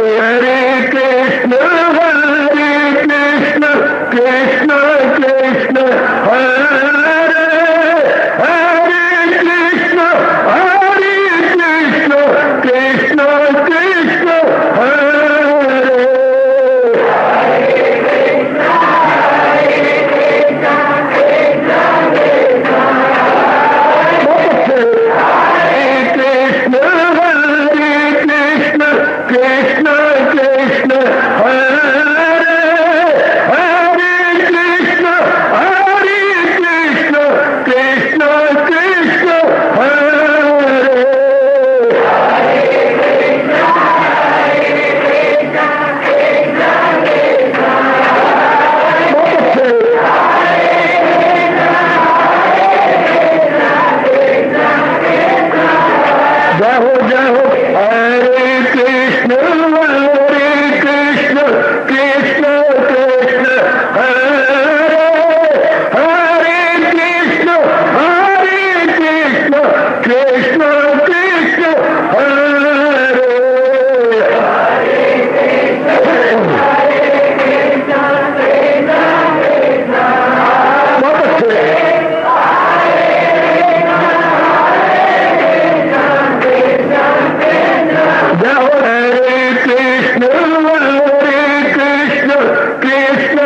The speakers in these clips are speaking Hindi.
हरे कृष्ण कृष्ण कृष्ण हरे हरे कृष्ण कृष्ण कृष्ण हरे कृष्ण कृष्ण हरे हरे कृष्ण कृष्ण कृष्ण हरे जय हो हरे कृष्ण कृष्ण कृष्ण हरे हरे कृष्ण कृष्ण कृष्ण हरे बहुत अच्छे जय हो हरे कृष्ण कृष्ण कृष्ण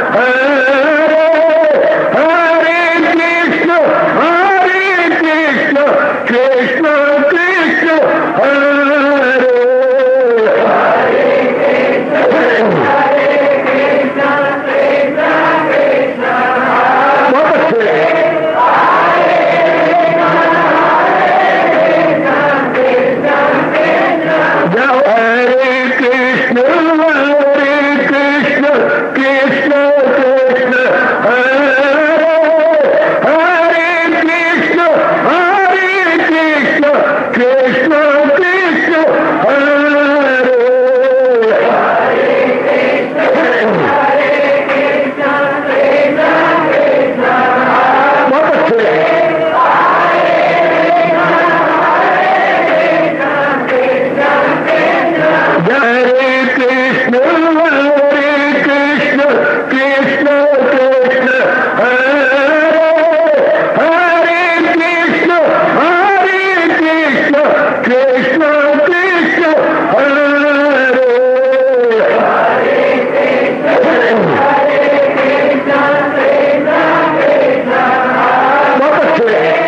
हरे हरे कृष्ण कृष्ण कृष्ण हरे बहुत अच्छे जय हो हरे कृष्ण कृष्ण कृष्ण हरे हरे कृष्ण कृष्ण कृष्ण हरे बहुत अच्छे हरे कृष्ण कृष्ण हरे हरे कृष्ण कृष्ण कृष्ण हरे बहुत अच्छे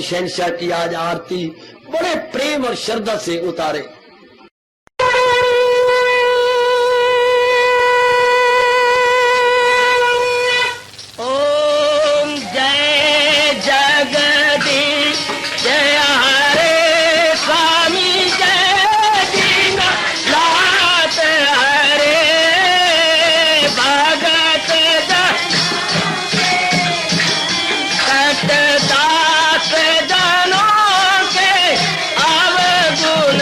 शहंशाह की आज आरती बड़े प्रेम और श्रद्धा से उतारे। ओम जय जगदीश जय हरे स्वामी जय दीनानाथ हरे भगत दास जनों के अवगुण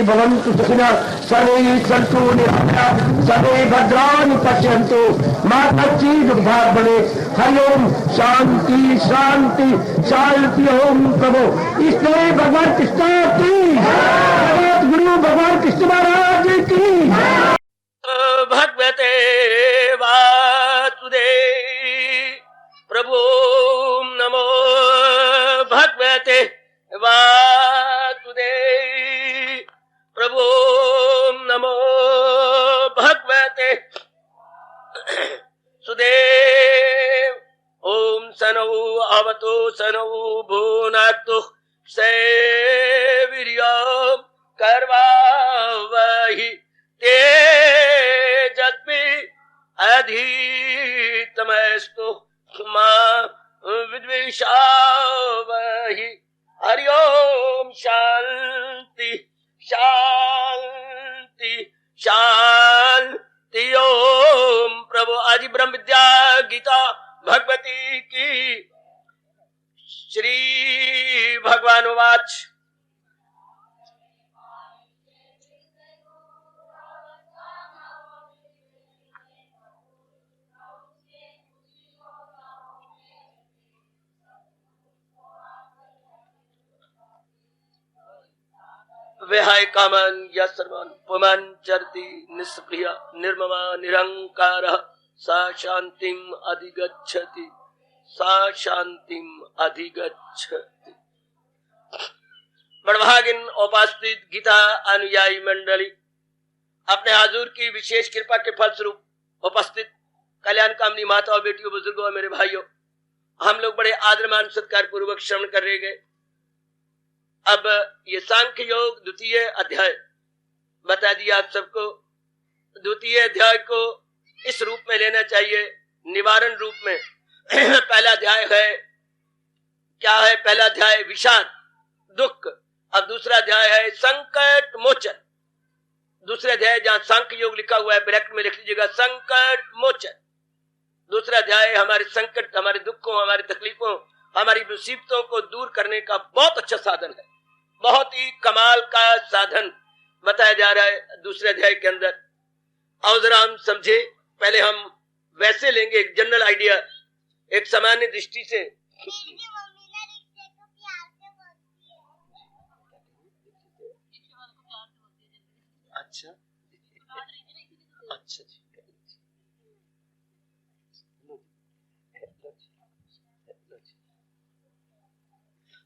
भवन्तु सुखिनः सर्वे सन्तु निरामयाः सर्वे भद्राणि पश्यन्तु मा कश्चित् दुःखात् भवेत्। हरि ओम शांति शांति शांति। ओम प्रभु इसलिए भगवान कृष्ण की गुरु भगवान कृष्ण महाराज की भगवते वासुदेव प्रभु नमो भगवते वासुदेव प्रभु नमो भगवते सुदेव। ओम सनौ अवतु सनौ भुनक्तु सेवीर्यं कर्वावहि तेजस्वी अधितमस्तु मा विद्विषावहि। हरि ओम शांति शांति शांति। ओम प्रभु आदि ब्रह्म विद्या गीता भगवती की। श्री भगवान वाच विहाय कामन यस्सर्वं पुमन् चरति निष्क्रिय निर्ममा निरंकारः सा शांतिम अधिगच्छति सा शांतिम अधिगच्छति। बड़भागिन उपास्थित गीता अनुयायी मंडली, अपने हाजूर की विशेष कृपा के फलस्वरूप उपस्थित कल्याण कामनी माताओं, बेटियों, बुजुर्गों, मेरे भाइयों, हम लोग बड़े आदर मान सत्कार पूर्वक श्रवण कर रहे गए। अब ये सांख्य योग द्वितीय अध्याय बता दिया आप सबको। द्वितीय अध्याय को इस रूप में लेना चाहिए, निवारण रूप में। पहला अध्याय है क्या है? पहला अध्याय विषाद दुख। अब दूसरा अध्याय है संकट मोचन। दूसरा अध्याय जहां सांख्य योग लिखा हुआ है ब्रैकेट में लिख लीजिएगा संकट मोचन। दूसरा अध्याय हमारे संकट, हमारे दुखों, हमारी तकलीफों, हमारी मुसीबतों को दूर करने का बहुत अच्छा साधन है, बहुत ही कमाल का साधन बताया जा रहा है दूसरे अध्याय के अंदर। और जरा हम समझे, पहले हम वैसे लेंगे एक जनरल आइडिया, एक सामान्य दृष्टि से। अच्छा अच्छा जी,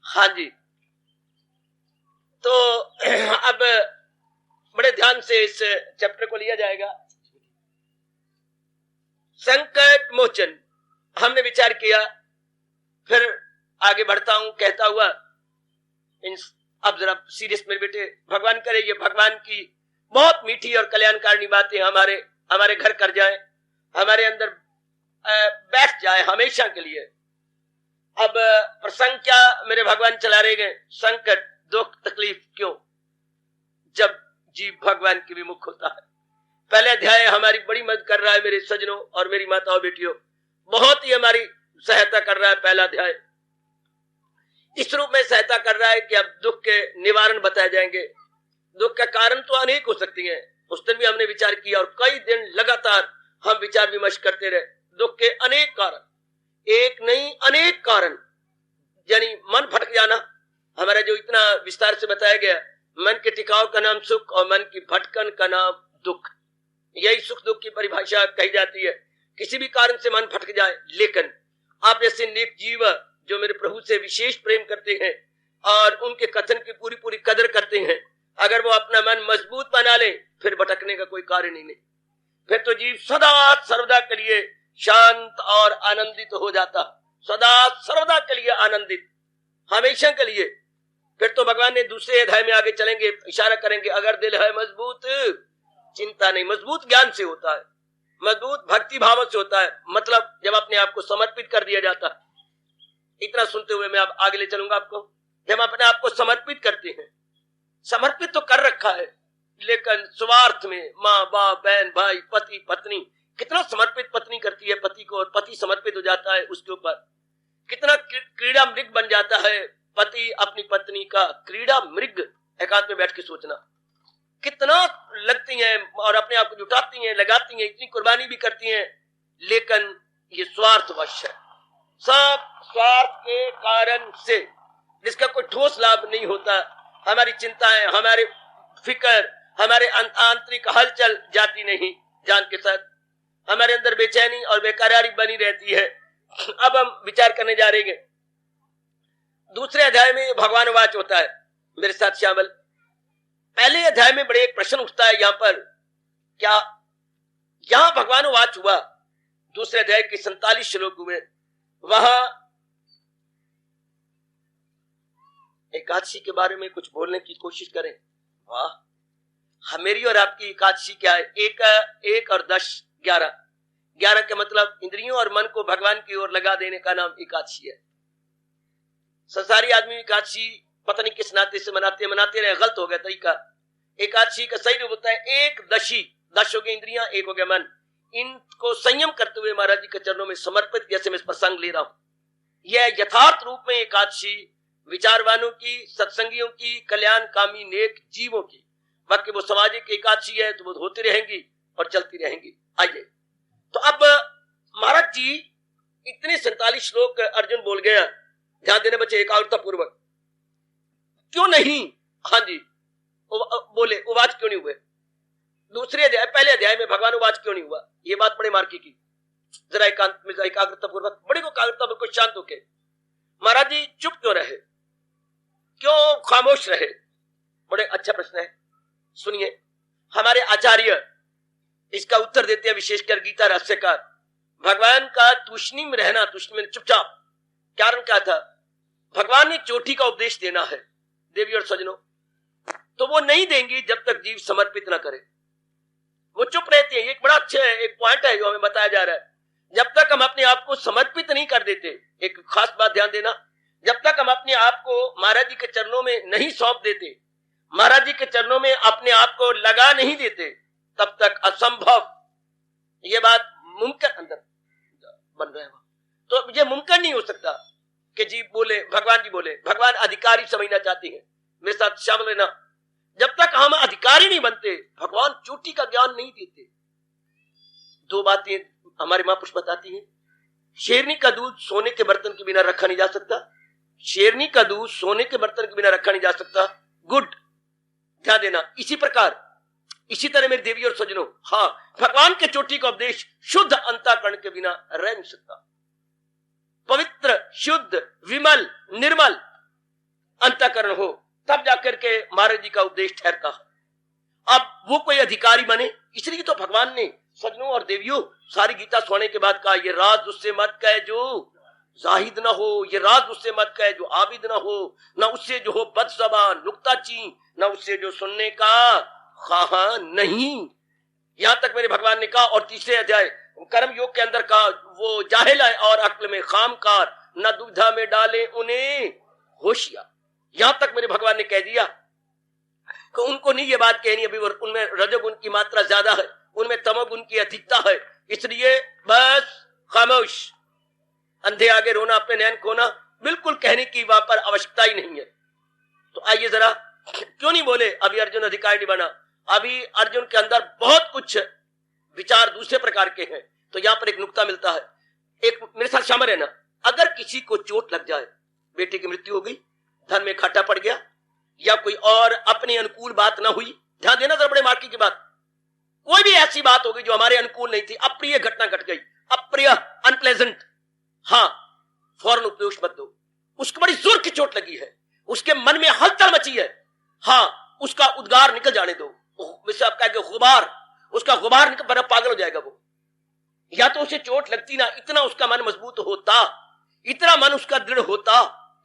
हाँ जी। तो अब बड़े ध्यान से इस चैप्टर को लिया जाएगा। संकट मोचन हमने विचार किया, फिर आगे बढ़ता हूं कहता हुआ। अब जरा सीरियस मेरे बेटे, भगवान करे ये भगवान की बहुत मीठी और कल्याणकारिणी बातें हमारे घर कर जाए, हमारे अंदर बैठ जाए हमेशा के लिए। अब प्रसंग क्या मेरे भगवान चला रहे गए? संकट दुख तकलीफ क्यों? जब जीव भगवान के विमुख होता है। पहले अध्याय हमारी बड़ी मदद कर रहा है मेरे सज्जनों और मेरी माताओं बेटियों, बहुत ही हमारी सहायता कर रहा है पहला अध्याय। इस रूप में सहायता कर रहा है कि अब दुख के निवारण बताए जाएंगे। दुख का कारण तो अनेक हो सकती हैं, उस दिन भी हमने विचार किया और कई दिन लगातार हम विचार विमर्श करते रहे। दुख के अनेक कारण, एक नहीं अनेक कारण, यानी मन भटक जाना हमारा जो इतना विस्तार से बताया गया। मन के टिकाव का नाम सुख और मन की भटकन का नाम दुख। यही सुख दुख की परिभाषा कही जाती है। किसी भी कारण से मन भटक जाए, लेकिन आप जैसे नेक जीव जो मेरे प्रभु से विशेष प्रेम करते हैं और उनके कथन की पूरी पूरी कदर करते हैं, अगर वो अपना मन मजबूत बना ले फिर भटकने का कोई कारण ही नहीं। फिर तो जीव सदा सर्वदा के लिए शांत और आनंदित हो जाता, सदा सर्वदा के लिए आनंदित, हमेशा के लिए। फिर तो भगवान ने दूसरे अध्याय में आगे चलेंगे, इशारा करेंगे, अगर दिल है मजबूत चिंता नहीं। मजबूत ज्ञान से होता है, मजबूत भक्ति भाव से होता है, मतलब जब अपने आप को समर्पित कर दिया जाता है। इतना सुनते हुए मैं अब आगे ले चलूंगा आपको। जब अपने आप को समर्पित करते हैं, समर्पित तो कर रखा है, लेकिन स्वार्थ में माँ बाप बहन भाई पति पत्नी, कितना समर्पित पत्नी करती है पति को और पति समर्पित हो जाता है उसके ऊपर। कितना क्रीड़ा मृग बन जाता है पति अपनी पत्नी का, क्रीड़ा मृग। एकांत में बैठ के सोचना, कितना लगती हैं और अपने आप को जुटाती हैं, लगाती हैं, इतनी कुर्बानी भी करती हैं, लेकिन ये स्वार्थवश है, सब स्वार्थ के कारण से, जिसका कोई ठोस लाभ नहीं होता। हमारी चिंताएं, हमारे फिक्र, हमारे आंतरिक हलचल जाती नहीं जान के साथ, हमारे अंदर बेचैनी और बेकरारी बनी रहती है। अब हम विचार करने जा रहे हैं, दूसरे अध्याय में भगवान वाच होता है, मेरे साथ शामिल। पहले अध्याय में बड़े एक प्रश्न उठता है यहाँ पर, क्या यहां भगवान वाच हुआ दूसरे अध्याय के 47 श्लोक में, वहां एकादशी के बारे में कुछ बोलने की कोशिश करें। वाह, मेरी और आपकी एकादशी क्या है? एक और 10, 11 के मतलब इंद्रियों और मन को भगवान की ओर लगा देने का नाम एकादशी है। संसारी आदमी एकादशी पता नहीं किस नाते से मनाते रहे, गलत हो गया तरीका। एकादशी का सही रूप होता है एक दशी, 10 हो गए इंद्रियां, 1 हो गया मन। इनको संयम करते हुए महाराज जी के चरणों में समर्पित, जैसे मैं इस प्रसंग ले रहा हूं, यह यथार्थ रूप में एकादशी विचारवानों की, सत्संगियों की, कल्याणकामी नेक जीवों की। बाकी वो सामाजिक एकादशी है तो वो होती रहेंगी और चलती रहेंगी। आइए, तो अब महाराज जी इतने 47 श्लोक अर्जुन बोल गया, ध्यान देने बच्चे एकाग्रता पूर्वक। क्यों नहीं, हाँ जी बोले, उवाच क्यों नहीं हुए? दूसरे अध्याय, पहले अध्याय में भगवान उवाच क्यों नहीं हुआ? ये बात बड़े मार्की की, जरा एकांत में एकाग्रता पूर्वक, बड़ी को एकाग्रता बिल्कुल शांत होके। महाराज जी चुप क्यों रहे, क्यों खामोश रहे? बड़े अच्छा प्रश्न है, सुनिए। हमारे आचार्य इसका उत्तर देते हैं, विशेषकर गीता रहस्यकार। भगवान का तुष्णी में रहना, तुष्णी में चुपचाप, कारण क्या था? भगवान ने चोटी का उपदेश देना है देवी और सजनों, तो वो नहीं देंगी जब तक जीव समर्पित ना करे। वो चुप रहते हैं। एक बड़ा अच्छा एक पॉइंट है जो हमें बताया जा रहा है, जब तक हम अपने आप को समर्पित नहीं कर देते, एक खास बात ध्यान देना, जब तक हम अपने आप को महाराज जी के चरणों में नहीं सौंप देते, महाराज जी के चरणों में अपने आप को लगा नहीं देते, तब तक असंभव, ये बात मुमकिन अंदर बन रहा है। तो ये मुमकिन नहीं हो सकता कि जी बोले, भगवान जी बोले। भगवान अधिकारी समझना चाहते हैं, मेरे साथ शामिल लेना। जब तक हम अधिकारी नहीं बनते, भगवान चोटी का ज्ञान नहीं देते। 2 बातें हमारे महापुरुष बताती हैं। शेरनी का दूध सोने के बर्तन के बिना रखा नहीं जा सकता, शेरनी का दूध सोने के बर्तन के बिना रखा नहीं जा सकता। गुड, ध्यान देना। इसी प्रकार, इसी तरह मेरी देवी और सज्जनों, हाँ, भगवान के चोटी का उपदेश शुद्ध अंतःकरण के बिना रह नहीं सकता। पवित्र, शुद्ध, विमल, निर्मल अंतःकरण हो, तब जाकर के महाराज जी का उपदेश ठहरता है। अब वो कोई अधिकारी बने, इसलिए तो भगवान ने सज्जनों और देवियों सारी गीता सुनने के बाद कहा, ये राज उससे मत कहे जो जाहिद ना हो, ये राज उससे मत कहे जो आबिद ना हो, ना उससे जो हो बदज़बान नुक्ताचीन, ना उससे जो सुनने का ख्वाह नहीं। यहां तक मेरे भगवान ने कहा। और तीसरे अध्याय कर्म योग के अंदर कहा, वो जाहिल है और अक्ल में खामकार, न दुविधा में डाले उन्हें होशियार। यहां तक मेरे भगवान ने कह दिया कि उनको नहीं ये बात कहनी, अभी उनमें रजोगुण की मात्रा ज्यादा है, उनमें तमोगुण की अधिकता है, इसलिए बस खामोश। अंधे आगे रोना, अपने नैन खोना, बिल्कुल कहने की वहां पर आवश्यकता ही नहीं है। तो आइए जरा, क्यों नहीं बोले? अभी अर्जुन अधिकारी नहीं बना, अभी अर्जुन के अंदर बहुत कुछ विचार दूसरे प्रकार के हैं। तो यहां पर एक नुक्ता मिलता है, एक मेरे साथ शामिल है ना। अगर किसी को चोट लग जाए, बेटे की मृत्यु हो गई, धन में घाटा पड़ गया, या कोई और अपने अनुकूल बात ना हुई, ध्यान देना जरा, बड़े मार्की की बात, कोई भी ऐसी बात हो गई जो हमारे अनुकूल नहीं थी, अप्रिय घटना घट गई, अप्रिय, अनप्लेजेंट, हाँ, फौरन उपदेश मत दो। उसको बड़ी जोर की चोट लगी है, उसके मन में हलचल मची है, हाँ, उसका उद्गार निकल जाने दो। आप कहेंगे गुबार, उसका गुबार निकल, बड़ा पागल हो जाएगा वो। या तो उसे चोट लगती ना, इतना उसका मन मजबूत होता, इतना मन उसका दृढ़ होता,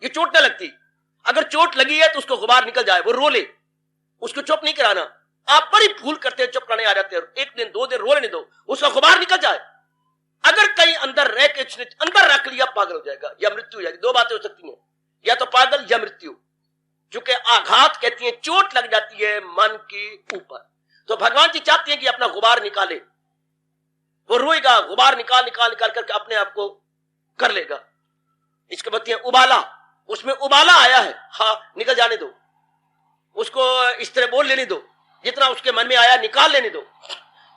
ये चोट ना लगती। अगर चोट लगी है तो उसको गुबार निकल जाए, वो रो ले, उसको चुप नहीं कराना। आप बड़ी भूल करते हैं, चुप कराने आ जाते हैं, 1 दिन 2 दिन रो लेने दो, उसका गुबार निकल जाए। अगर कहीं अंदर रह के उसने अंदर रख लिया, पागल हो जाएगा या मृत्यु हो जाएगी। 2 बातें हो सकती हैं, या तो पागल या मृत्यु। चूंकि आघात कहती है, चोट लग जाती है मन के ऊपर, तो भगवान जी चाहते हैं कि अपना गुबार निकाले। वो रोएगा, गुबार निकाल निकाल निकाल करके अपने आप को कर लेगा। इसके बत्ती है उबाला, उसमें उबाला आया है, हाँ, निकल जाने दो, उसको इस तरह बोल लेने दो जितना उसके मन में आया निकाल लेने दो।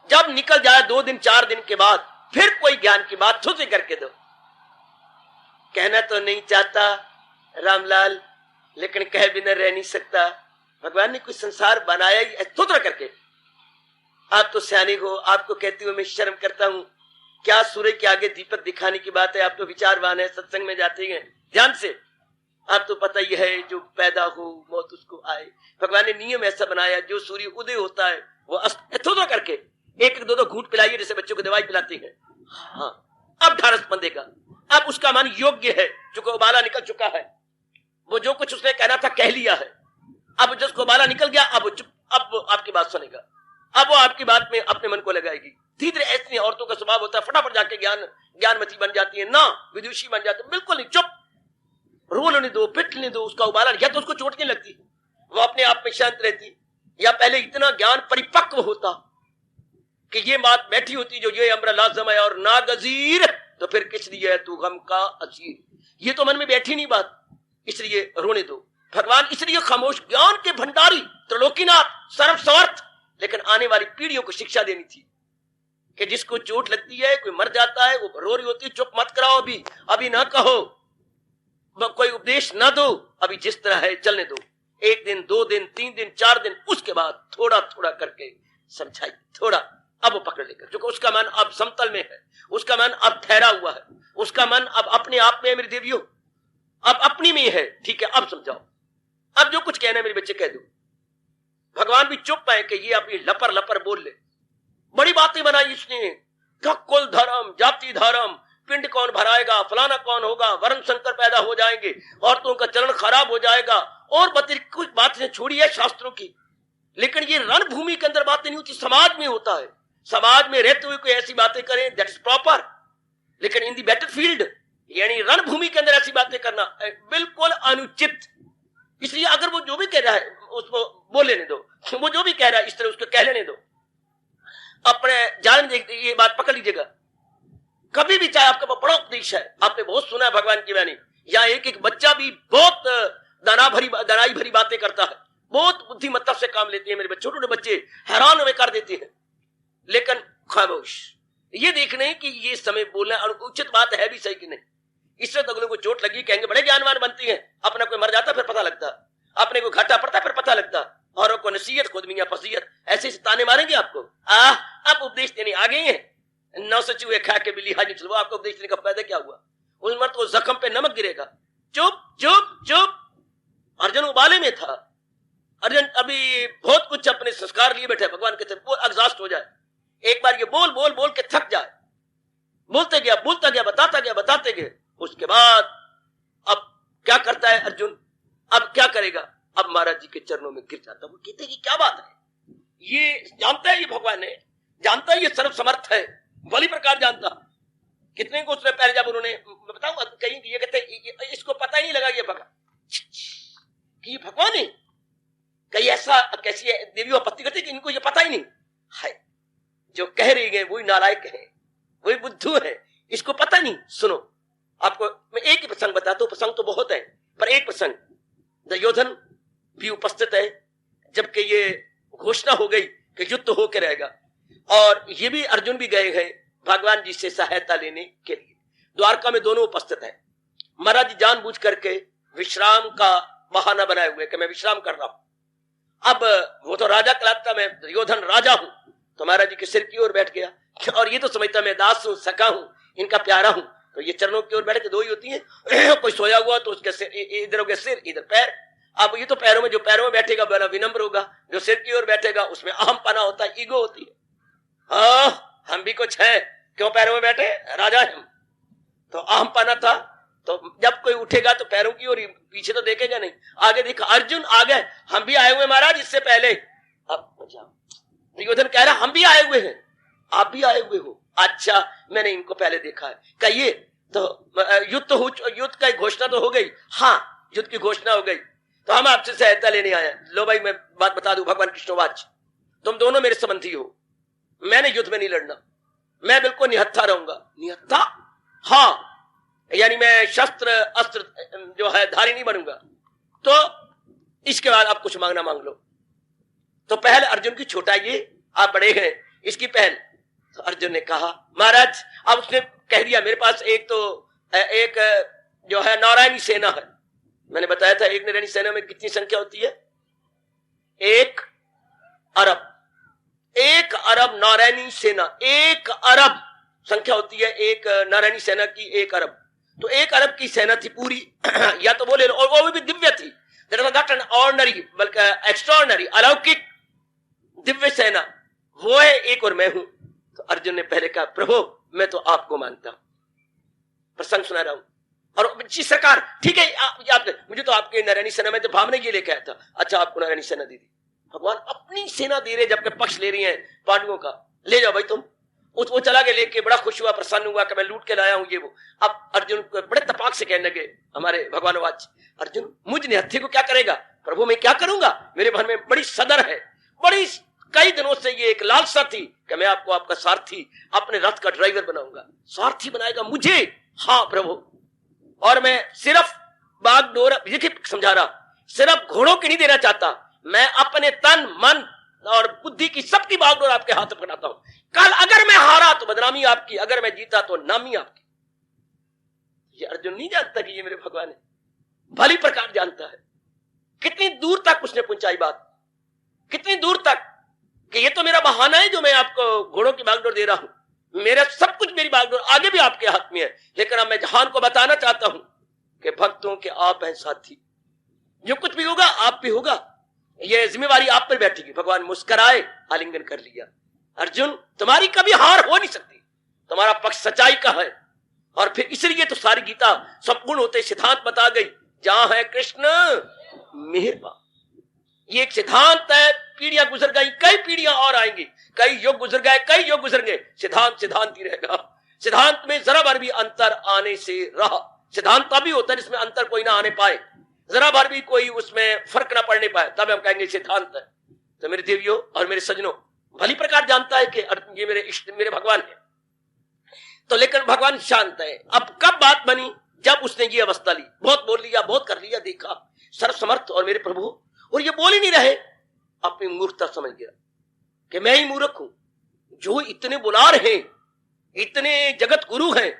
जब निकल जाए 2 दिन 4 दिन के बाद फिर कोई ज्ञान की बात खुद से करके दो। कहना तो नहीं चाहता रामलाल, लेकिन कह बिना रह नहीं सकता। भगवान ने कुछ संसार बनाया ही स्तोत्र करके। आप तो सियाने हो, आपको कहती हूँ मैं शर्म करता हूँ। क्या सूर्य के आगे दीपक दिखाने की बात है? आप तो विचारवान है, सत्संग में जाते हैं ध्यान से। आप तो पता ही है जो पैदा हो मौत उसको आए। भगवान ने नियम ऐसा बनाया, जो सूर्य उदय होता है वो स्तोत्र करके 1-1 2-2 घूंट पिलाइए, जैसे बच्चों को दवाई पिलाते हैं। हाँ, अब ढारस बंधेगा। अब उसका मन योग्य है, चूंकि उबाला निकल चुका है। वो जो कुछ उसने कहना था कह लिया है। अब जिसको उबाला निकल गया, अब वो आपकी बात सुनेगा। अब वो आपकी बात में अपने मन को लगाएगी। धीरे ऐसी औरतों का स्वभाव होता है, फटाफट जाके ज्ञानमती बन जाती है ना, विदुषी बन जाती है। बिल्कुल नहीं, चुप, रोलने दो, पिटने दो। उसका उबाला या तो उसको चोट नहीं लगती, वो अपने आप में शांत रहती, या पहले इतना ज्ञान परिपक्व होता कि ये बात बैठी होती जो ये अम्र लाजम है और ना गजीर, तो फिर किस लिए तू गम का असीर। ये तो मन में बैठी नहीं बात, इसलिए रोने दो। भगवान इसलिए खामोश, ज्ञान के भंडारी त्रिलोकीनाथ सर्वसमर्थ, लेकिन आने वाली पीढ़ियों को शिक्षा देनी थी कि जिसको चोट लगती है, कोई मर जाता है, वो रो रही होती है, चुप मत कराओ, अभी ना कहो, कोई उपदेश ना दो, अभी जिस तरह है चलने दो। 1 दिन 2 दिन 3 दिन 4 दिन, उसके बाद थोड़ा थोड़ा करके समझाइए, थोड़ा। अब वो पकड़ लेकर, क्योंकि उसका मन अब समतल में है, उसका मन अब ठहरा हुआ है, उसका मन अब अपने आप में है। मेरी देवियों, अब अपनी में है। ठीक है, अब समझाओ, अब जो कुछ कहना है मेरे बच्चे कह दो। भगवान भी चुप है कि ये अपनी लपर लपर बोल ले। बड़ी बातें बनाई इसने, कुल धर्म, जाति धर्म, पिंड कौन भराएगा, फलाना कौन होगा, वर्ण शंकर पैदा हो जाएंगे, औरतों का चलन खराब हो जाएगा, और कुछ बातें छोड़ी है शास्त्रों की। लेकिन ये रणभूमि के अंदर बातें नहीं होती, समाज में होता है। समाज में रहते हुए कोई ऐसी बातें करें, दैट इज प्रॉपर। लेकिन इन दी बैटलफील्ड, यानी रणभूमि के अंदर ऐसी बातें करना बिल्कुल अनुचित। इसलिए अगर वो जो भी कह रहा है उसको बोल लेने दो, वो जो भी कह रहा है इस तरह उसको कह लेने दो। अपने जान में ये बात पकड़ लीजिएगा, कभी भी चाहे आपका बड़ा उपदेश है, आपने बहुत सुना है भगवान की वाणी, या एक बच्चा भी बहुत दनाई भरी बातें करता है, बहुत बुद्धिमत्ता से काम लेते हैं मेरे बच्चे, छोटे बच्चे हैरान में कर देते हैं, लेकिन खामोश। ये देखने कि ये समय बोलना अनुचित बात है भी सही कि नहीं। इससे तो अगलों को चोट लगी, कहेंगे बड़े ज्ञानवान बनती है, अपना कोई मर जाता फिर पता लगता, अपने को घाटा पड़ता फिर पता लगता, औरों को नसीहत खुद मियां फसीहत, ऐसे ताने मारेंगे आपको। आप उपदेश देने आ गए हैं, 900 चूहे खा के बिल्ली हाजिर चलो, आपको उपदेश देने का फायदा क्या हुआ? उस मर्द को जख्म पे नमक गिरेगा। चुप चुप चुप। अर्जुन उबाले में था, अर्जुन अभी बहुत कुछ अपने संस्कार लिए बैठे, भगवान कहते वो एग्जॉस्ट हो जाए, एक बार ये बोल बोल बोल के थक जाए, बोलते गया बोलता गया, बताते गए, उसके बाद अब क्या करता है अर्जुन, अब क्या करेगा? अब महाराज जी के चरणों में गिर जाता। वो कहते कि क्या बात है, ये जानता है, ये भगवान है, जानता है ये सर्व समर्थ है, भली प्रकार जानता। कितने को उसने पहले जब उन्होंने बताऊं कहीं ये कहते इसको पता ही नहीं लगा ये भगवान कि ये भगवान है, कहीं ऐसा कैसी देवी आपत्ति करती कि इनको ये पता ही नहीं है, जो कह रही है वही नालायक है, वही बुद्धू है, इसको पता नहीं। सुनो, आपको मैं एक ही प्रसंग बताता हूं, प्रसंग तो बहुत है पर एक प्रसंग, दुर्योधन भी उपस्थित है जबकि ये घोषणा हो गई कि युद्ध होकर रहेगा, और ये भी अर्जुन भी गए हैं भगवान जी से सहायता लेने के लिए। द्वारका में दोनों उपस्थित है। महाराज जी जानबूझ करके विश्राम का बहाना बनाए हुए कि मैं विश्राम कर रहा हूं। अब वो तो राजा कहलाता, मैं दुर्योधन राजा हूं, तो महाराज जी के सिर की ओर बैठ गया, और ये तो समझता मैं दास हूं, सखा हूं, इनका प्यारा हूं, तो ये चरणों की ओर बैठे के दो ही होती है, कोई सोया हुआ तो उसके सिर इधर हो गया, सिर इधर पैर। अब ये तो पैरों में, जो पैरों में बैठेगा बड़ा विनम्र होगा, जो सिर की ओर बैठेगा उसमें अहम पना होता है, ईगो होती है। हम भी कुछ है, क्यों पैरों में बैठे, राजा हम, तो अहम पना था। तो जब कोई उठेगा तो पैरों की ओर, पीछे तो देखेगा नहीं, आगे देखा अर्जुन आ गए, हम भी आए हुए महाराज इससे पहले। अब दुर्योधन कह रहा हम भी आए हुए हैं, आप भी आए हुए हो, अच्छा मैंने इनको पहले देखा है। कहिए तो युद्ध का घोषणा तो हो गई, हाँ युद्ध की घोषणा हो गई, तो हम आपसे सहायता लेने आए। लो भाई मैं बात बता दूं, भगवान कृष्णवाच, तुम दोनों मेरे संबंधी हो, मैंने युद्ध में नहीं लड़ना, मैं बिल्कुल निहत्था रहूंगा। निहत्था? हाँ, यानी मैं शस्त्र अस्त्र जो है धारी नहीं बनूंगा। तो इसके बाद आप कुछ मांगना मांग लो। तो पहल अर्जुन की छोटा, ये आप बड़े हैं, इसकी पहल। तो अर्जुन ने कहा महाराज, अब उसने कह दिया मेरे पास एक जो है नारायणी सेना है। मैंने बताया था एक नारायणी सेना में कितनी संख्या होती है? 1 अरब। 1 अरब नारायणी सेना, 1 अरब संख्या होती है एक नारायणी सेना की, 1 अरब। तो 1 अरब की सेना थी पूरी या तो बोले, और वो भी दिव्य थी, that was not an ordinary बल्कि एक्स्ट्राऑर्डिनरी, अलौकिक दिव्य सेना, वो है एक और मैं हूं। तो अर्जुन ने पहले कहा प्रभु मैं तो आपको मानता हूं, प्रसंग सुना रहा हूं। और जी सरकार ठीक है, मुझे तो आपके नारायणी सेना में तो भाव ने ये लेके आया था, अच्छा आपको नारायणी सेना दे दी। भगवान अपनी सेना दे रहे जबकि पक्ष ले रही है पांडवों का, ले जाओ भाई तुम। वो चला गया लेके, बड़ा खुश हुआ, प्रसन्न हुआ कि मैं लूट के लाया हूं ये वो। अब अर्जुन को बड़े तपाक से कहने लगे हमारे भगवान वाच, अर्जुन मुझ निहत्थे को क्या करेगा? प्रभु मैं क्या करूंगा, मेरे मन में बड़ी सदर है, बड़ी कई दिनों से ये एक लालसा थी कि मैं आपको आपका सारथी, अपने रथ का ड्राइवर बनाऊंगा। सारथी बनाएगा मुझे? हाँ प्रभु। और मैं सिर्फ बागडोर, देखिए समझा रहा, सिर्फ घोड़ों की नहीं देना चाहता, मैं अपने तन मन और बुद्धि की सबकी बागडोर आपके हाथ में पकड़ाता हूं। कल अगर मैं हारा तो बदनामी आपकी, अगर मैं जीता तो नामी आपकी। ये अर्जुन नहीं जानता कि ये मेरे भगवान है, भली प्रकार जानता है। कितनी दूर तक उसने पहुंचाई बात, कितनी दूर तक कि ये तो मेरा बहाना है जो मैं आपको घोड़ों की बागडोर दे रहा हूं, मेरा सब कुछ, मेरी बागडोर आगे भी आपके हाथ में है। लेकिन अब मैं जहान को बताना चाहता हूं कि भक्तों के आप हैं साथी, जो कुछ भी होगा आप भी होगा, ये जिम्मेवारी आप पर बैठेगी। भगवान मुस्कुराए, आलिंगन कर लिया। अर्जुन तुम्हारी कभी हार हो नहीं सकती, तुम्हारा पक्ष सच्चाई का है। और फिर इसलिए तो सारी गीता संपूर्ण होते सिद्धांत बता गई, जहां है कृष्ण मेहरबान। ये एक सिद्धांत है, पीढ़ियां गुजर गई, कई पीढ़ियां और आएंगी, कई युग गुजर गए, कई युग गुजर गए, सिद्धांत सिद्धांत ही रहेगा। सिद्धांत में जरा भर भी अंतर आने से रहा। सिद्धांत तभी होता है जिसमें अंतर कोई ना आने पाए, जरा भर भी कोई उसमें फर्क ना पड़ने पाए, तब हम कहेंगे सिद्धांत है। तो मेरे देवियों और मेरे सजनों, भली प्रकार जानता है कि ये मेरे इष्ट, मेरे भगवान है। तो लेकिन भगवान शांत है। अब कब बात बनी? जब उसने ये अवस्था ली, बहुत बोल लिया, बहुत कर लिया, देखा सर्वसमर्थ और मेरे प्रभु, और ये बोल ही नहीं रहे, अपनी मूर्खता समझ गया कि मैं ही मूर्ख हूं, जो इतने बुला रहे, इतने जगत गुरु हैं,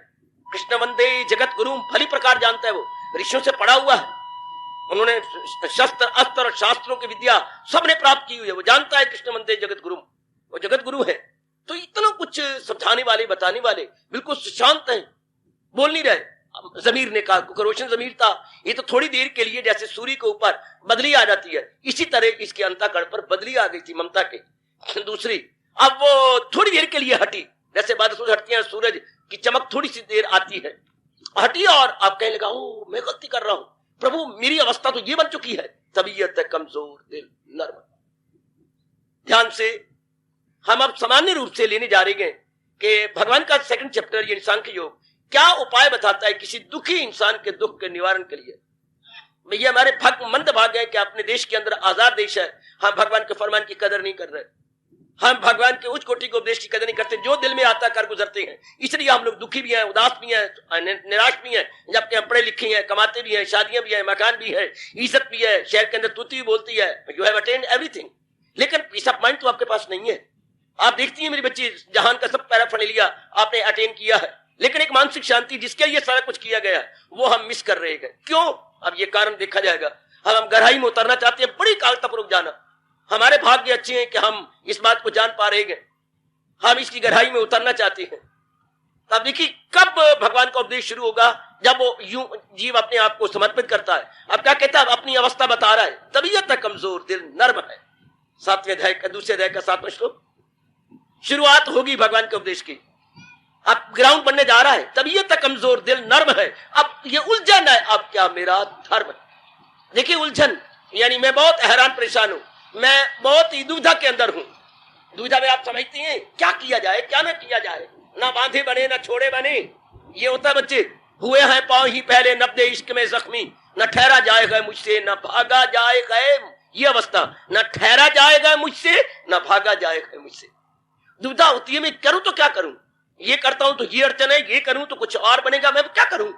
कृष्ण वंदे जगत गुरु, भली प्रकार जानता है, वो ऋषियों से पढ़ा हुआ है, उन्होंने शस्त्र अस्त्र और शास्त्रों की विद्या सबने प्राप्त की हुई है, वो जानता है कृष्ण वंदे जगत गुरु, वो जगत गुरु है। तो इतना कुछ समझाने वाले, बताने वाले बिल्कुल शांत हैं, बोल नहीं रहे। जमीर ने कहा, क्योंकि रोशन जमीर था, ये तो थोड़ी देर के लिए जैसे सूर्य के ऊपर बदली आ जाती है, इसी तरह इसके अंतःकरण पर बदली आ गई थी ममता के दूसरी। अब वो थोड़ी देर के लिए हटी, जैसे बादल हटती है, सूरज की चमक थोड़ी सी देर आती है, हटी, और आप कहने लगा ओ मैं गलती कर रहा हूं प्रभु, मेरी अवस्था तो ये बन चुकी है। तबीयत कमजोर, दिल नर्म। ध्यान से हम अब सामान्य रूप से लेने जा रहे हैं कि भगवान का सेकंड चैप्टर, ये इंसान के योग, क्या उपाय बताता है किसी दुखी इंसान के दुख के निवारण के लिए। भैया हमारे मंद भाग है कि अपने देश के अंदर आजाद देश है, हम भगवान के फरमान की कदर नहीं कर रहे, हम भगवान के उच्च कोटि के उपदेश की कदर नहीं करते, जो दिल में आता कर गुजरते हैं। इसलिए हम लोग दुखी भी हैं, उदास भी हैं, निराश भी हैं, जबकि हम पढ़े लिखे हैं, कमाते भी हैं, शादियां भी हैं, मकान भी है, इज्जत भी है, शहर के अंदर तूती भी बोलती है, यू हैव अटेन्ड एवरीथिंग। लेकिन पीस ऑफ माइंड तो आपके पास नहीं है। आप देखती हैं मेरी बच्ची, जहान का सब पैराफर्नेलिया आपने अटेन किया है, लेकिन एक मानसिक शांति जिसके लिए सारा कुछ किया गया वो हम मिस कर रहे हैं। क्यों? अब ये कारण देखा जाएगा। हम गहराई में उतरना चाहते हैं, बड़ी कालतापूर्वक जाना। हमारे भाग्य अच्छे हैं कि हम इस बात को जान पा रहे हैं, हम इसकी गहराई में उतरना चाहते हैं। अब देखिए कब भगवान का उपदेश शुरू होगा, जब वो यूं जीव अपने आप को समर्पित करता है। अब क्या कहता है, अपनी अवस्था बता रहा है, तबीयत कमजोर, दिल नर्म है। 7वें अध्याय का, दूसरे अध्याय का 7वां श्लोक, शुरुआत होगी भगवान के उपदेश की। अब ग्राउंड बनने जा रहा है, तबीयत कमजोर, दिल नर्म है। अब ये उलझन है, अब क्या मेरा धर्म। देखिए उलझन, यानी मैं बहुत हैरान परेशान हूं, मैं बहुत ही दुविधा के अंदर हूं। दुविधा में आप समझती हैं क्या किया जाए, क्या ना किया जाए, ना बांधे बने ना छोड़े बने। ये होता है बच्चे, हुए हैं पांव ही पहले नब्दे इश्क में जख्मी, न ठहरा जाएगा मुझसे न भागा जाएगा। ये अवस्था, न ठहरा जाएगा मुझसे न भागा जाएगा मुझसे। दुविधा होती है, मैं करूं तो क्या करूं, ये करता हूं तो ये अड़चन है, ये करूं तो कुछ और बनेगा, मैं क्या करूं।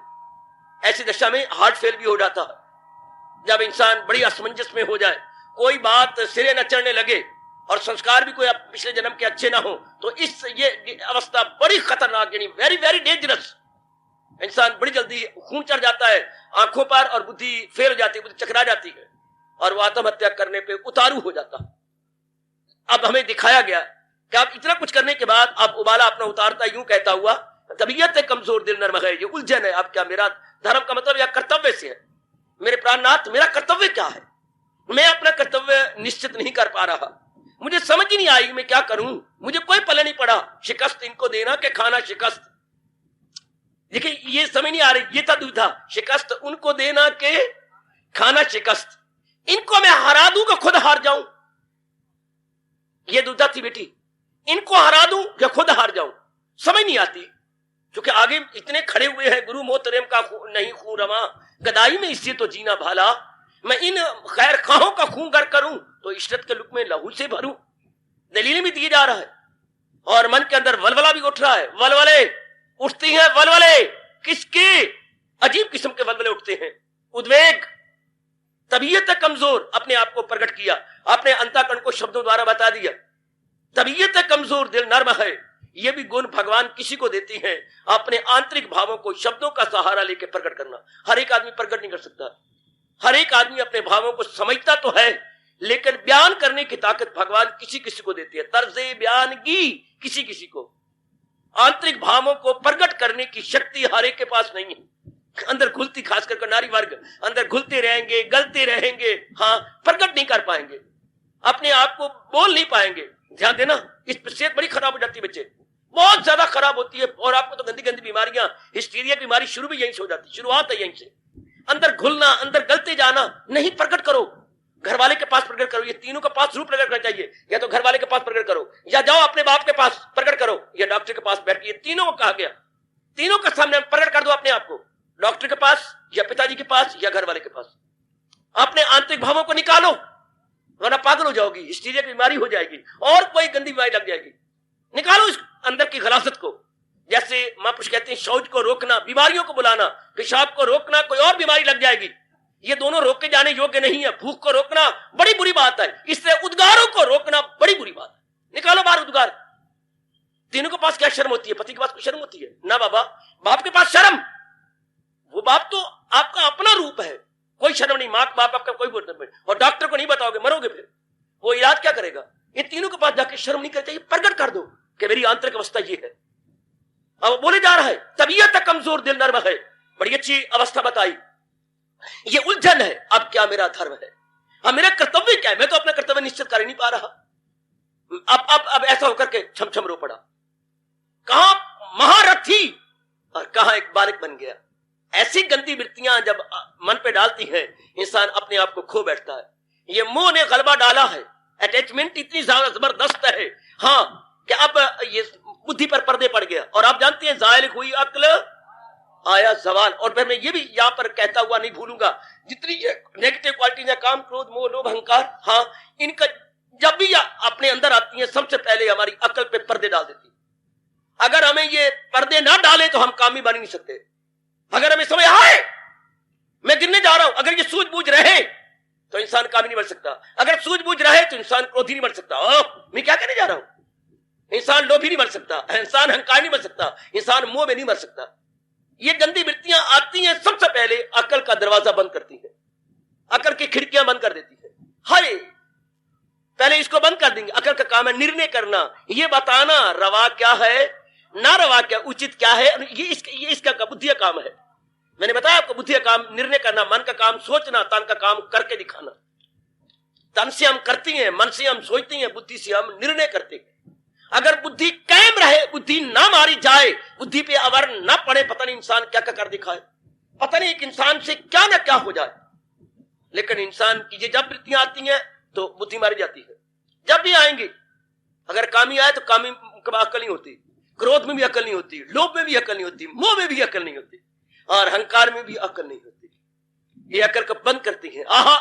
ऐसी दशा में हार्ट फेल भी हो जाता है। जब इंसान बड़ी असमंजस में हो जाए, कोई बात सिरे न चढ़ने लगे, और संस्कार भी कोई आप पिछले जन्म के अच्छे ना हो, तो इस ये अवस्था बड़ी खतरनाक, यानी वेरी वेरी डेंजरस। इंसान बड़ी जल्दी खून चढ़ जाता है आंखों पर और बुद्धि फेल हो जाती है, बुद्धि चकरा जाती है और वो आत्महत्या करने पे उतारू हो जाता। अब हमें दिखाया गया कि आप इतना कुछ करने के बाद आप उबाला अपना उतारता यूं कहता हुआ, तबीयत है कमजोर दिल नर्म है। ये उलझन है। अब क्या मेरा धर्म का मतलब या कर्तव्य से है? मेरे प्राणनाथ, मेरा कर्तव्य क्या है? मैं अपना कर्तव्य निश्चित नहीं कर पा रहा। मुझे समझ ही नहीं आई मैं क्या करूं। मुझे कोई पल्ले नहीं पड़ा। शिकस्त इनको देना कि खाना शिकस्त। देखिए ये समझ नहीं आ रही। ये था दुविधा, शिकस्त उनको देना के खाना शिकस्त। इनको मैं हरा दूं कि खुद हार जाऊं, ये दुविधा थी बेटी। इनको हरा दूं कि खुद हार जाऊं, समझ नहीं आती। क्योंकि आगे इतने खड़े हुए हैं, गुरु मोहतरम का नहीं खून रवा, गदाई में इससे तो जीना भाला। मैं इन खैर खाहों का खून गर करूं तो इशरत के लुक में लहू से भरूं। दलीलें भी दिए जा रहा है और मन के अंदर वलवला भी उठ रहा है। वलवले उठती हैं, वलवले किसके? अजीब किस्म के वलवले उठते हैं। उद्वेग, तबीयत कमजोर, अपने आप को प्रकट किया, अपने अंतःकरण को शब्दों द्वारा बता दिया। तबीयत कमजोर दिल नर्म है, ये भी गुण भगवान किसी को देती हैं। अपने आंतरिक भावों को शब्दों का सहारा लेकर प्रकट करना। हर एक आदमी प्रकट नहीं कर सकता। हर एक आदमी अपने भावों को समझता तो है, लेकिन बयान करने की ताकत भगवान किसी किसी को देती है। तर्जे बयान की किसी किसी को, आंतरिक भावों को प्रकट करने की शक्ति हर एक के पास नहीं है। अंदर घुलती, खास करके नारी वर्ग अंदर घुलते रहेंगे, गलते रहेंगे, हाँ प्रकट नहीं कर पाएंगे, अपने आप को बोल नहीं पाएंगे। ध्यान देना, इस सेहत बड़ी खराब हो जाती है, बच्चे बहुत ज्यादा खराब होती है। और आपको तो गंदी गंदी बीमारियां, हिस्टीरिया की बीमारी शुरू भी यहीं से हो जाती है, शुरुआत है यहीं से। अंदर घुलना, अंदर गलते जाना, नहीं प्रकट करो। घर वाले के पास प्रकट करो, ये तीनों के पास जरूर प्रकट करना चाहिए। या तो घर वाले के पास प्रकट करो, या जाओ अपने बाप के पास प्रकट करो, या डॉक्टर के पास बैठ के। तीनों को कहा गया, तीनों के सामने प्रकट कर दो अपने आप को, डॉक्टर के पास या पिताजी के पास या घर वाले के पास। अपने आंतरिक भावों को निकालो, वरना पागल हो जाओगी, हिस्टीरिया की बीमारी हो जाएगी और कोई गंदी बीमारी लग जाएगी। निकालो इस अंदर की गलाजत को। जैसे महापुरुष कहते हैं, शौच को रोकना, बीमारियों को बुलाना, पेशाब को रोकना, कोई और बीमारी लग जाएगी। ये दोनों रोके जाने योग्य नहीं है। भूख को रोकना बड़ी बुरी बात है, इससे उद्गारों को रोकना बड़ी बुरी बात है। निकालो बाहर उद्गार। तीनों के पास क्या शर्म होती है? पति के पास कोई शर्म होती है ना? बाबा, बाप के पास शर्म, वो बाप तो आपका अपना रूप है, कोई शर्म नहीं। मां बाप आपका कोई बोल नहीं, और डॉक्टर को नहीं बताओगे मरोगे, फिर वो इलाज क्या करेगा? ये तीनों के पास जाके शर्म नहीं करते, प्रकट कर दो कि मेरी आंतरिक अवस्था ये है। अब बोले जा रहा है तबीयत कमजोर दिल नर्म है, बड़ी अच्छी अवस्था बताई। ये उलझन है, अब क्या मेरा धर्म है, अब मेरा कर्तव्य क्या है? मैं तो अपना कर्तव्य निश्चित कर ही नहीं पा रहा। अब ऐसा होकर के छम छम रो पड़ा। कहां महारथी और कहां एक बालक बन गया। ऐसी गंदी वृत्तियां जब मन पे डालती हैं, इंसान अपने आप को खो बैठता है। ये मोह ने गलबा डाला है, अटैचमेंट इतनी ज्यादा जबरदस्त है, हाँ, कि अब ये बुद्धि पर पर्दे पड़ गया। और आप जानते हैं, जायल हुई अक्ल आया जवाल। और फिर मैं ये भी यहां पर कहता हुआ नहीं भूलूंगा, जितनी ये नेगेटिव क्वालिटीज है, काम, क्रोध, मोह, लोभ, अहंकार, हाँ, इनका जब भी अपने अंदर आती है, सबसे पहले हमारी अकल पे पर्दे डाल देती है। अगर हमें ये पर्दे ना डाले तो हम कामी बन नहीं सकते। अगर हमें समझ आए मैं गिरने जा रहा हूं, अगर ये सूझबूझ रहे तो इंसान कामी नहीं बन सकता। अगर सूझबूझ रहे तो इंसान क्रोधी नहीं बन सकता। मैं क्या कहने जा रहा हूं? इंसान लोभी नहीं बन सकता, इंसान अहंकार नहीं बन सकता, इंसान मोह में नहीं मर सकता। ये गंदी वृत्तियां आती हैं, सबसे पहले अकल का दरवाजा बंद करती है, अकल की खिड़कियां बंद कर देती है। हाय, पहले इसको बंद कर देंगे। अकल का काम है निर्णय करना, ये बताना रवा क्या है, ना रवा क्या, उचित क्या है। ये इसका बुद्धि का काम है। मैंने बताया आपको, बुद्धि का काम निर्णय करना, मन का काम सोचना, तन का काम करके दिखाना। तन से हम करती हैं, मन से हम सोचती हैं, बुद्धि से हम निर्णय करते हैं। अगर बुद्धि कायम रहे, बुद्धि ना मारी जाए, बुद्धि पे अवर ना पड़े, पता नहीं इंसान क्या क्या कर दिखाए, पता नहीं एक इंसान से क्या ना क्या हो जाए। लेकिन इंसान की जब वृत्तियां आती हैं तो बुद्धि मारी जाती है। जब भी आएंगी, अगर कामी आए तो कामी अकल नहीं होती, क्रोध में भी अकल नहीं होती, लोभ में भी अकल नहीं होती, मोह में भी अकल नहीं होती, और अहंकार में भी अकल नहीं होती। ये अकल को बंद करती है। आहा,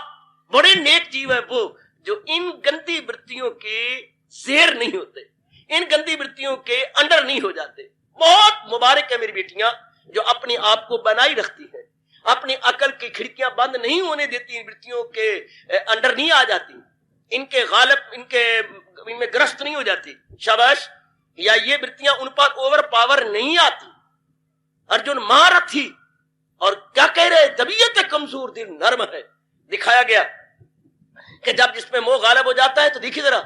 बड़े नेक जीव है वो जो इन गंदी वृत्तियों के शेर नहीं होते, इन गंदी वृत्तियों के अंडर नहीं हो जाते। बहुत मुबारक है मेरी बेटियां जो अपने आप को बनाई रखती है, अपनी अकल की खिड़कियां बंद नहीं होने देती, वृत्तियों के अंडर नहीं आ जाती। इनके गालिब, इनमें ग्रस्त नहीं हो जाती, शाबाश, या ये वृत्तियां उन पर ओवर पावर नहीं आती। अर्जुन महारथी, और क्या कह रहे, तबीयत कमजोर, दिल नर्म है। दिखाया गया कि जब जिसमें मोह गालिब हो जाता है तो देखिए जरा,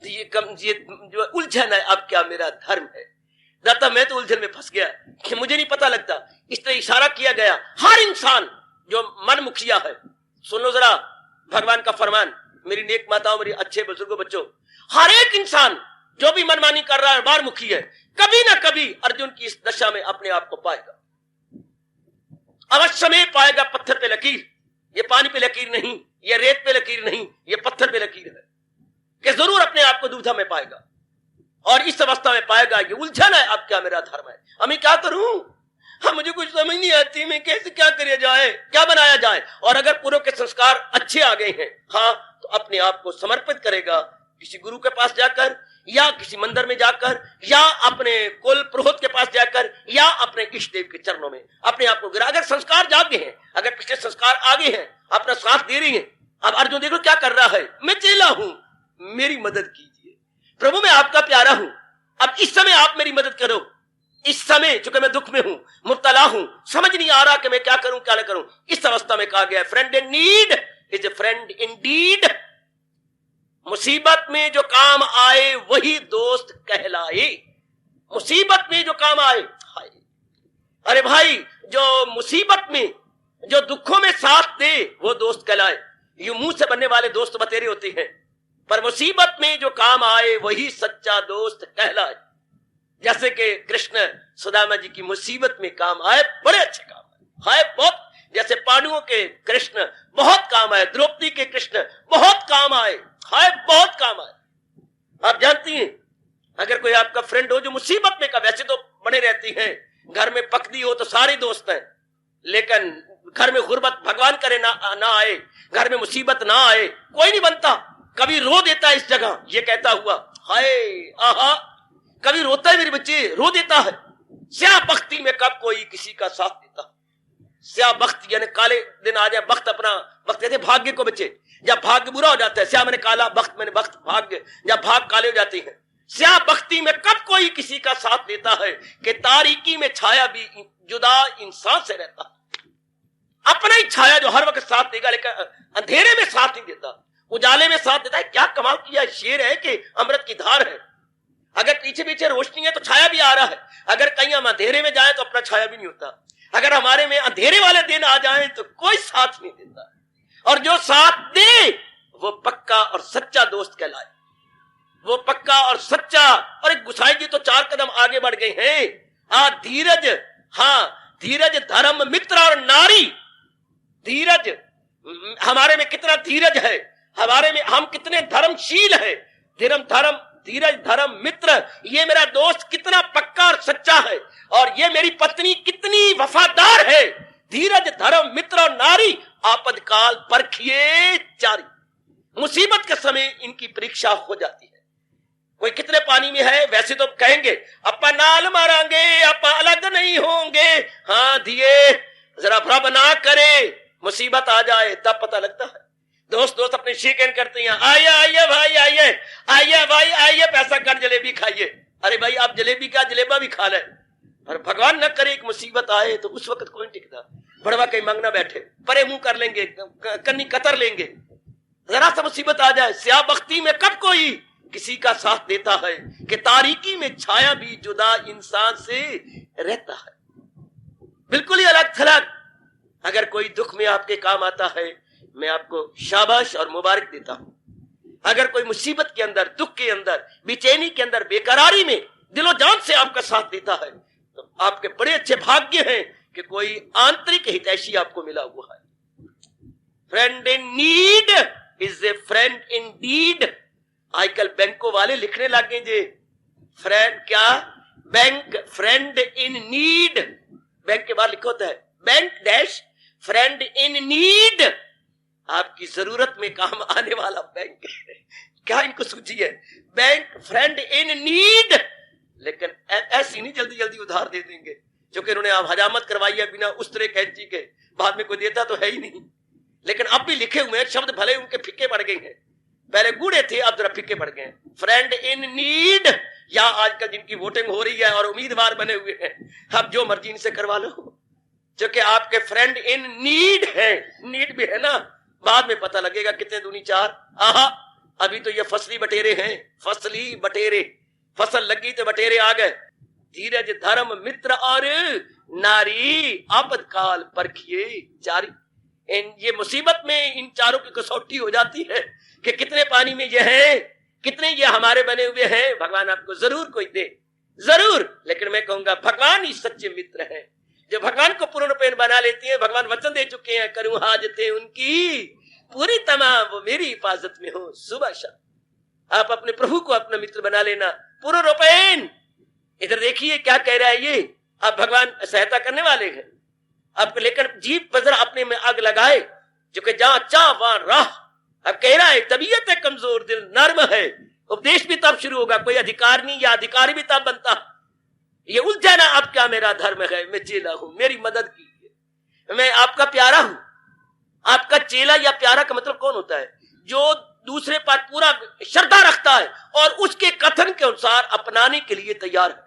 ये जो उलझन है, अब क्या मेरा धर्म है, दाता मैं तो उलझन में फंस गया कि मुझे नहीं पता लगता। इस तरह इशारा किया गया, हर इंसान जो मन मुखिया है, सुन लो जरा भगवान का फरमान, मेरी नेक माताओं, मेरी अच्छे बुजुर्गों, बच्चों, हर एक इंसान जो भी मनमानी कर रहा है, बार मुखी है, कभी ना कभी अर्जुन की इस दशा में अपने आप को पाएगा, अवश्य में पाएगा। पत्थर पे लकीर, ये पानी पे लकीर नहीं, ये रेत पे लकीर नहीं, ये पत्थर पे लकीर है कि जरूर अपने आप को दुविधा में पाएगा, और इस अवस्था में पाएगा ये उलझन है, अब क्या मेरा धर्म है, मैं क्या करूं, हाँ मुझे कुछ समझ नहीं आती, मैं कैसे क्या किया जाए, क्या बनाया जाए। और अगर पूर्व के संस्कार अच्छे आ गए हैं, हाँ, तो अपने आप को समर्पित करेगा किसी गुरु के पास जाकर, या किसी मंदिर में जाकर, या अपने कुल पुरोहित के पास जाकर, या अपने इष्ट देव के चरणों में अपने आप को गिरा। अगर संस्कार जागे हैं, अगर पिछले संस्कार आगे हैं, अपना साथ दे रही हैं। अब अर्जुन देखो क्या कर रहा है, मैं चेला हूं, मेरी मदद कीजिए प्रभु, मैं आपका प्यारा हूं, अब इस समय आप मेरी मदद करो। इस समय चूंकि मैं दुख में हूं, मुब्तला हूं, समझ नहीं आ रहा कि मैं क्या करूं क्या ना करूं, इस अवस्था में कहा गया, friend in need is a friend Indeed. मुसीबत में जो काम आए वही दोस्त कहलाए, मुसीबत में जो काम आए, हाय, अरे भाई, जो मुसीबत में, जो दुखों में साथ दे वो दोस्त कहलाए। यूं मुंह से बनने वाले दोस्त बतेरे होते हैं, पर मुसीबत में जो काम आए वही सच्चा दोस्त कहलाए। जैसे कि कृष्ण सुदामा जी की मुसीबत में काम आए, बड़े अच्छे काम आए, बहुत, जैसे पांडवों के कृष्ण बहुत काम आए, द्रौपदी के कृष्ण बहुत काम आए, हाय बहुत काम आए। आप जानती हैं, अगर कोई आपका फ्रेंड हो जो मुसीबत में का, वैसे तो बने रहती हैं, घर में पकड़ी हो तो सारे दोस्त हैं, लेकिन घर में गुर्बत भगवान करे ना आए, घर में मुसीबत ना आए, कोई नहीं बनता। कभी रो देता है इस जगह, ये कहता हुआ, हाय आहा, कभी रोता है मेरे बच्चे, रो देता है। स्या बख्ती में कब कोई किसी का साथ देता, स्या बख्त यानी काले दिन आ जाए, बख्त अपना वक्त कहते भाग्य को बच्चे, जब भाग्य बुरा हो जाता है, स्या मैंने काला, बख्त मैंने बख्त भाग्य, जब भाग काले हो जाते हैं, स्या बख्ती में कब कोई किसी का साथ देता है कि तारीकी में छाया भी जुदा इंसान से रहता है। अपना ही छाया जो हर वक्त साथ देगा, लेकिन अंधेरे में साथ नहीं देता, उजाले में साथ देता है। क्या कमाल किया, शेर है कि अमृत की धार है। अगर पीछे पीछे रोशनी है तो छाया भी आ रहा है, अगर कहीं हम अंधेरे में जाए तो अपना छाया भी नहीं होता, अगर हमारे में अंधेरे वाले दिन आ जाए तो कोई साथ नहीं देता, और जो साथ दे वो पक्का और सच्चा दोस्त कहलाए, वो पक्का और सच्चा। और एक गुसाई जी तो 4 कदम आगे बढ़ गए हैं। धीरज, हाँ धीरज, धर्म, मित्र और नारी। धीरज, हमारे में कितना धीरज है, हमारे में हम कितने धर्मशील है, धीरज, धर्म, मित्र, ये मेरा दोस्त कितना पक्का और सच्चा है, और ये मेरी पत्नी कितनी वफादार है। धीरज, धर्म, मित्र और नारी, आपदकाल परखिए चारी। मुसीबत के समय इनकी परीक्षा हो जाती है। कोई कितने पानी में है, वैसे तो कहेंगे अपा नाल मारांगे, अपा अलग नहीं होंगे, हाँ दिए जरा रब ना करे, मुसीबत आ जाए तब पता लगता है। दोस्त अपने शेक करते हैं, आइए भाई, आइए भाई, आइए पैसा कर जलेबी खाइए। अरे भाई आप जलेबी का जलेबा भी खा ले, और भगवान न करे एक मुसीबत आए तो उस वक्त कोई टिकता, बड़वा कहीं मांगना बैठे, परे मुंह कर लेंगे, कन्नी कतर लेंगे। जरा सा मुसीबत आ जाए, स्या बख्ती में कब कोई किसी का साथ देता है कि तारीकी में छाया भी जुदा इंसान से रहता है। बिल्कुल ही अलग थलग। अगर कोई दुख में आपके काम आता है, मैं आपको शाबाश और मुबारक देता हूं। अगर कोई मुसीबत के अंदर, दुख के अंदर, बेचैनी के अंदर, बेकरारी में दिलो जान से आपका साथ देता है, तो आपके बड़े अच्छे भाग्य हैं कि कोई आंतरिक हितैषी आपको मिला हुआ है। Friend in need is a friend in deed. आजकल बैंकों वाले लिखने लगे जे फ्रेंड, क्या bank friend in need, bank के बाद लिखा होता है bank dash friend in need, आपकी जरूरत में काम आने वाला बैंक है। क्या इनको सूझी है, बैंक फ्रेंड इन नीड। लेकिन ऐसी नहीं जल्दी जल्दी उधार दे देंगे, क्योंकि इन्होंने आप हजामत करवाई है बिना उस तरह कैंची के, बाद में कोई देता तो है ही नहीं। लेकिन अब भी लिखे हुए हैं शब्द, भले उनके फीके पड़ गए हैं, पहले गूढ़े थे, अब जरा फीके पड़ गए। फ्रेंड इन नीड, या आजकल जिनकी वोटिंग हो रही है और उम्मीदवार बने हुए हैं, अब जो मर्जी इनसे करवा लो, जो कि आपके फ्रेंड इन नीड है। नीड भी है ना, बाद में पता लगेगा कितने दूनी चार। आहा, अभी तो ये फसली बटेरे हैं, फसली बटेरे। फसल लगी तो बटेरे आ गए। धीरज धर्म मित्र और नारी, आपतकाल परखिए जारी। ये मुसीबत में इन चारों की कसौटी हो जाती है कि कितने पानी में ये है, कितने ये हमारे बने हुए हैं। भगवान आपको जरूर कोई दे, जरूर। लेकिन मैं कहूंगा भगवान ही सच्चे मित्र हैं, जो भगवान को पूर्ण रूपेण बना लेती हैं। भगवान वचन दे चुके हैं, करूं हाजतें उनकी पूरी तमाम, वो मेरी हिफाजत में हो सुबह शाम। आप अपने प्रभु को अपना मित्र बना लेना पूर्ण रूपेण। इधर देखिए क्या कह रहा है ये, अब भगवान सहायता करने वाले हैं। अब लेकर जीप बजरा अपने में आग लगाए, जो कि जहां चाह वहां राह। अब कह रहा है तबीयत है कमजोर, दिल नर्म है। उपदेश भी तब शुरू होगा, कोई अधिकार नहीं या अधिकारी भी तब बनता। ये उलझाना अब क्या मेरा धर्म है, मैं चेला हूं, मेरी मदद कीजिए, मैं आपका प्यारा हूं। आपका चेला या प्यारा का मतलब कौन होता है? जो दूसरे पर पूरा श्रद्धा रखता है और उसके कथन के अनुसार अपनाने के लिए तैयार है।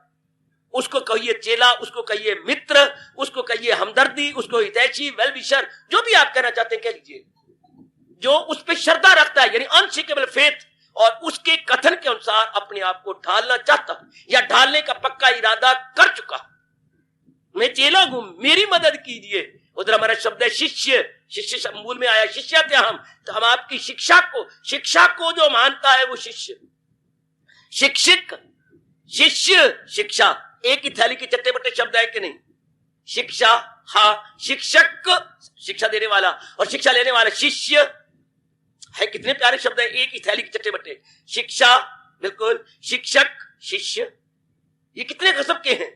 उसको कहिए चेला, उसको कहिए मित्र, उसको कहिए हमदर्दी, उसको हितैषी, वेल विशर, जो भी आप कहना चाहते हैं कह लीजिए। जो उस पर श्रद्धा रखता है, यानी अनशेकेबल फेथ, और उसके कथन के अनुसार अपने आप को ढालना चाहता या ढालने का पक्का इरादा कर चुका। मैं चेला हूं, मेरी मदद कीजिए। उधर हमारा शब्द है शिष्य। शिष्य मूल में आया शिष्य थे हम, तो हम आपकी शिक्षा को जो मानता है वो शिष्य। शिक्षक, शिष्य, शिक्षा एक ही थैली के चट्टे बट्टे शब्द है कि नहीं? शिक्षा, हाँ, शिक्षक शिक्षा देने वाला और शिक्षा लेने वाला शिष्य है। कितने प्यारे शब्द है, एक ही थैली के चट्टे बट्टे। शिक्षा, बिल्कुल, शिक्षक, शिष्य, ये कितने गजब के हैं।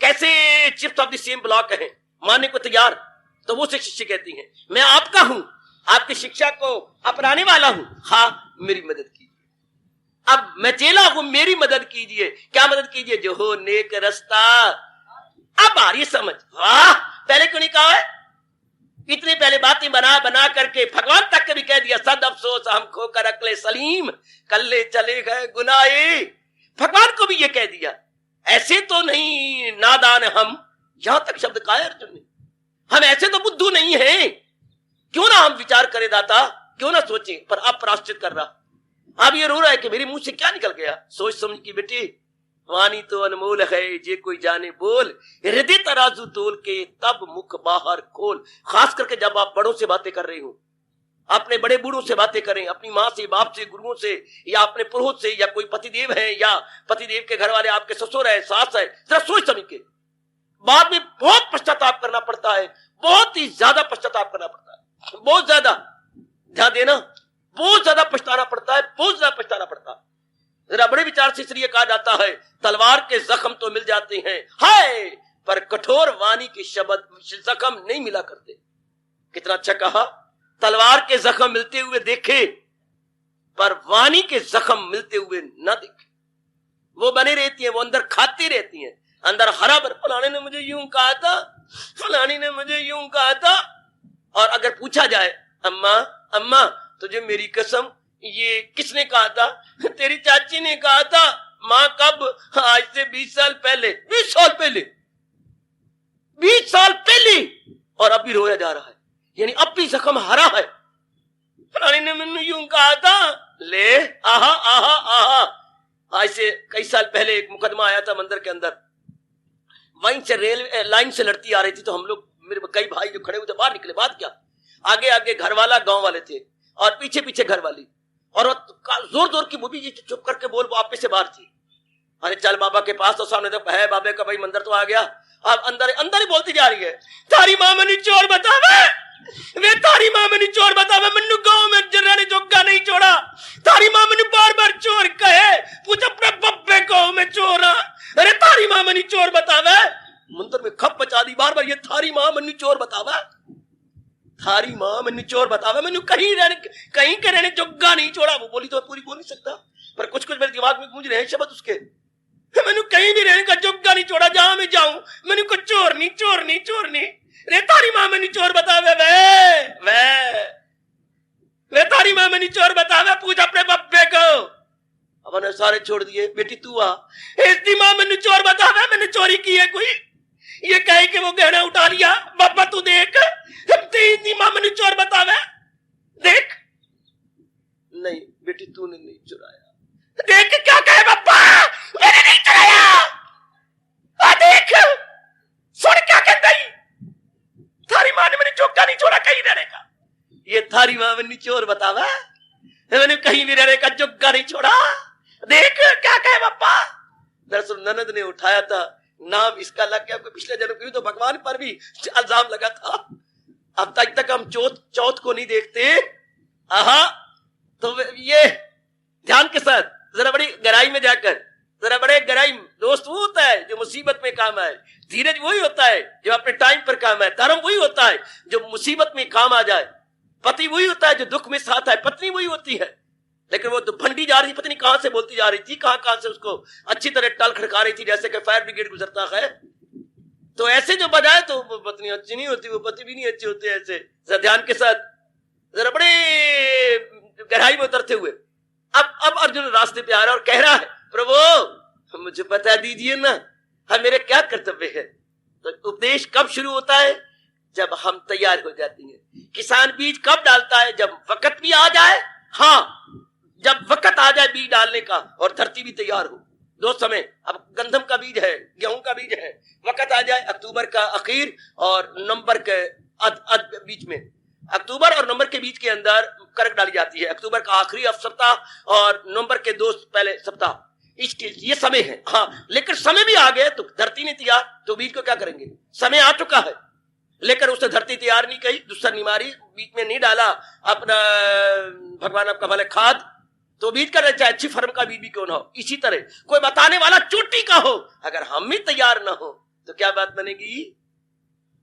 कैसे chips of the same block है, मानने को तैयार, तो वो से शिष्य कहती हैं। मैं आपका हूं, आपकी शिक्षा को अपनाने वाला हूं, हाँ मेरी मदद कीजिए। अब मैं चेला हूं, मेरी मदद कीजिए। क्या मदद कीजिए? जो हो नेक रास्ता। अब आ रही समझ, वाह, पहले क्यों नहीं कहा है? इतनी पहले बातें बना बना करके भगवान तक के भी कह दिया, सद अफसोस हम खोकर अकले सलीम, कल्ले चले गए गुनाहे। भगवान को भी ये कह दिया, ऐसे तो नहीं नादान हम, यहां तक शब्द कहा है अर्जुन ने, हम ऐसे तो बुद्धू नहीं है। क्यों ना हम विचार करें दाता, क्यों ना सोचें। पर अब प्राश्चित कर रहा, अब ये रो रहा है कि मेरे मुंह से क्या निकल गया। सोच समझ की बेटी, वाणी तो अनमोल है, जे कोई जाने बोल, हृदय तराजू तोल के तब मुख बाहर खोल। खास करके जब आप बड़ों से बातें कर रहे हो, अपने बड़े बूढ़ों से बातें करें, अपनी माँ से, बाप से, गुरुओं से, या अपने पुरोहित से, या कोई पतिदेव है, या पतिदेव के घर वाले आपके ससुर है, सास है, जरा सोच समझ के। बाद में बहुत पश्चाताप करना पड़ता है, बहुत ही ज्यादा पश्चाताप करना पड़ता है, बहुत ज्यादा। ध्यान देना, बहुत ज्यादा पछताना पड़ता है, बहुत ज्यादा पछताना पड़ता है। जरा बड़े विचार से इसलिए कहा जाता है, तलवार के जख्म तो मिल जाते हैं हाय, पर कठोर वाणी के शब्द जख्म नहीं मिला करते। कितना अच्छा कहा, तलवार के जख्म मिलते हुए देखे पर वाणी के जख्म मिलते हुए न देखे। वो बने रहती है, वो अंदर खाती रहती है, अंदर हरा भर। फलाने ने मुझे यूं कहा था, फलानी ने मुझे यूं कहा था। और अगर पूछा जाए, अम्मा अम्मा तुझे मेरी कसम ये किसने कहा था? तेरी चाची ने कहा था। माँ कब? आज से 20 साल पहले। 20 साल पहले, 20 साल पहले। और अब भी रोया जा रहा है, यानी अब भी जख्म हरा है। फलानी ने मैंने यूं कहा था। ले, आहा आहा आहा। आज से कई साल पहले एक मुकदमा आया था मंदिर के अंदर, वहीं से रेलवे लाइन से लड़ती आ रही थी, तो हम लोग, मेरे कई भाई जो खड़े हुए थे, बाहर निकले। बात क्या, आगे आगे घर वाला, गांव वाले थे, और पीछे पीछे घर वाली, और जोर जोर की वो भी चुप करके बोल, वो आपे से बाहर थी। अरे चल बाबा के पास, तो सामने तो है बाबे का भाई मंदिर तो आ गया। अब अंदर अंदर ही बोलती जा रही है, तारी मां मैंने चोर बतावे, वे तारी मां मैंने चोर बतावे, मन्नू गांव में जरा ने जोगा नहीं छोड़ा। तारी मां मैंने बार बार चोर कहे, पूछ अपने बब्बे को मैं चोर। अरे तारी मां मैंने चोर बतावे, मंदिर में खप मचा दी बार बार, ये थारी मां मैंने चोर बतावे, थारी मां मैंने चोर बतावे। मैंने कहीं के रहने जोगा नहीं छोड़ा। वो बोली तो पूरी बोल नहीं सकता, पर कुछ कुछ मेरे दिमाग में गूंज रहे हैं शब्द उसके। मैंने कहीं भी रहने का जोगा नहीं छोड़ा, जहां मैं जाऊं मैंने को चोर नहीं, चोर नहीं, चोर नहीं। रे तारी मां मैंने चोर बतावे, वे तारी मां मैंने चोर बतावे, सारे छोड़ दिए। बेटी तू आ, इसकी मां मैंने चोर बतावे, मैंने चोरी की है कोई, ये कहे कि वो गहना उठा लिया। बाबा तू देख, इसकी मां मैंने चोर बतावे, देख। नहीं बेटी तूने नहीं चुराया। देख क्या कहे बाबा, मैंने नहीं चुराया। देख सुन क्या कहता है, थारी मां ने मैंने चौका नहीं छोड़ा कहीं रहने का। ये थारी मां मैंने चोर बतावा, मैंने कहीं भी रहने का चौका नहीं छोड़ा। देख क्या कहे बाबा। दरअसल ननद ने उठाया था, नाम इसका लग गया, पिछले जन्म की तो भगवान पर भी इल्जाम लगा था। अब तक हम चौथ को नहीं देखते। आहा, तो ये ध्यान के साथ जरा बड़ी गहराई में जाकर, जरा बड़े गहराई। दोस्त वो होता है जो मुसीबत में काम आए, धीरज वही होता है जो अपने टाइम पर काम आए, धर्म वही होता है जो मुसीबत में काम आ जाए, पति वही होता है जो दुख में साथ आए, पत्नी वही होती है। लेकिन वो तो फंडी जा रही, पत्नी कहां से बोलती जा रही थी, कहां से उसको अच्छी तरह टल खड़का रही थी, जैसे कि फायर ब्रिगेड गुजरता है। तो ऐसे जो बजाए तो वो पत्नी अच्छी नहीं होती, वो पति भी नहीं अच्छे होते। ऐसे जरा ध्यान के साथ, जरा बड़े गहराई में उतरते हुए अब अर्जुन रास्ते पे आ रहा है और कह रहा है, प्रभु मुझे बता दीजिए ना, हम मेरे क्या कर्तव्य है। तो उपदेश कब शुरू होता है, जब हम तैयार हो जाती हैं। किसान बीज कब डालता है, जब वक्त भी आ जाए। हाँ, जब वक्त आ जाए बीज डालने का और धरती भी तैयार हो। दो समय, अब गंदम का बीज है, गेहूं का बीज है, वक्त आ जाए अक्टूबर का आखिर और नवंबर के बीच में। अक्टूबर और नवंबर के बीच के अंदर कणक डाली जाती है, अक्टूबर का आखिरी सप्ताह और नवंबर के 2 पहले सप्ताह, इसके ये समय है। हाँ, लेकिन समय भी आ गए तो धरती नहीं तैयार, तो बीज को क्या करेंगे। समय आ चुका है लेकिन उसने धरती तैयार नहीं कही, दूसरा नहीं मारी, बीच में नहीं डाला अपना भगवान आपका भले खाद, तो बीज का चाहे अच्छी फर्म का बीज भी क्यों ना हो। इसी तरह कोई बताने वाला चोटी का हो, अगर हम भी तैयार ना हो तो क्या बात बनेगी।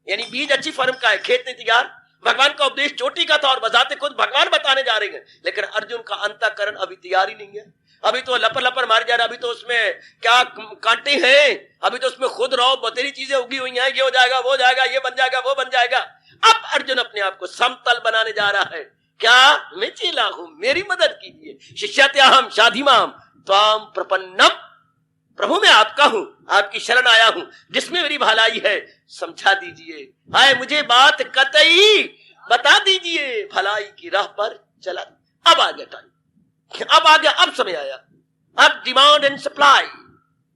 यानी बीज अच्छी फर्म का है, खेत नहीं तैयार। भगवान का उपदेश चोटी का था और बजाते खुद भगवान बताने जा रहे हैं, लेकिन अर्जुन का अंतःकरण अभी तैयार ही नहीं है। अभी तो लपर मार जा रहा है, अभी तो उसमें क्या कांटे हैं, अभी तो उसमें खुद रहो बतेरी चीजें उगी हुई हैं, ये हो जाएगा वो हो जाएगा, ये बन जाएगा वो बन जाएगा। अब अर्जुन अपने आप को समतल बनाने जा रहा है। क्या, मैं चेला हूं, मेरी मदद कीजिए। शिष्यत्याहम शाधिमाम त्वाम प्रपन्नम, प्रभु मैं आपका हूं, आपकी शरण आया हूं, जिसमें मेरी भलाई है समझा दीजिए। हाय मुझे बात कतई बता दीजिए, भलाई की राह पर चला। अब आ गया टाइम, अब आ गया, अब समय आया। अब डिमांड एंड सप्लाई,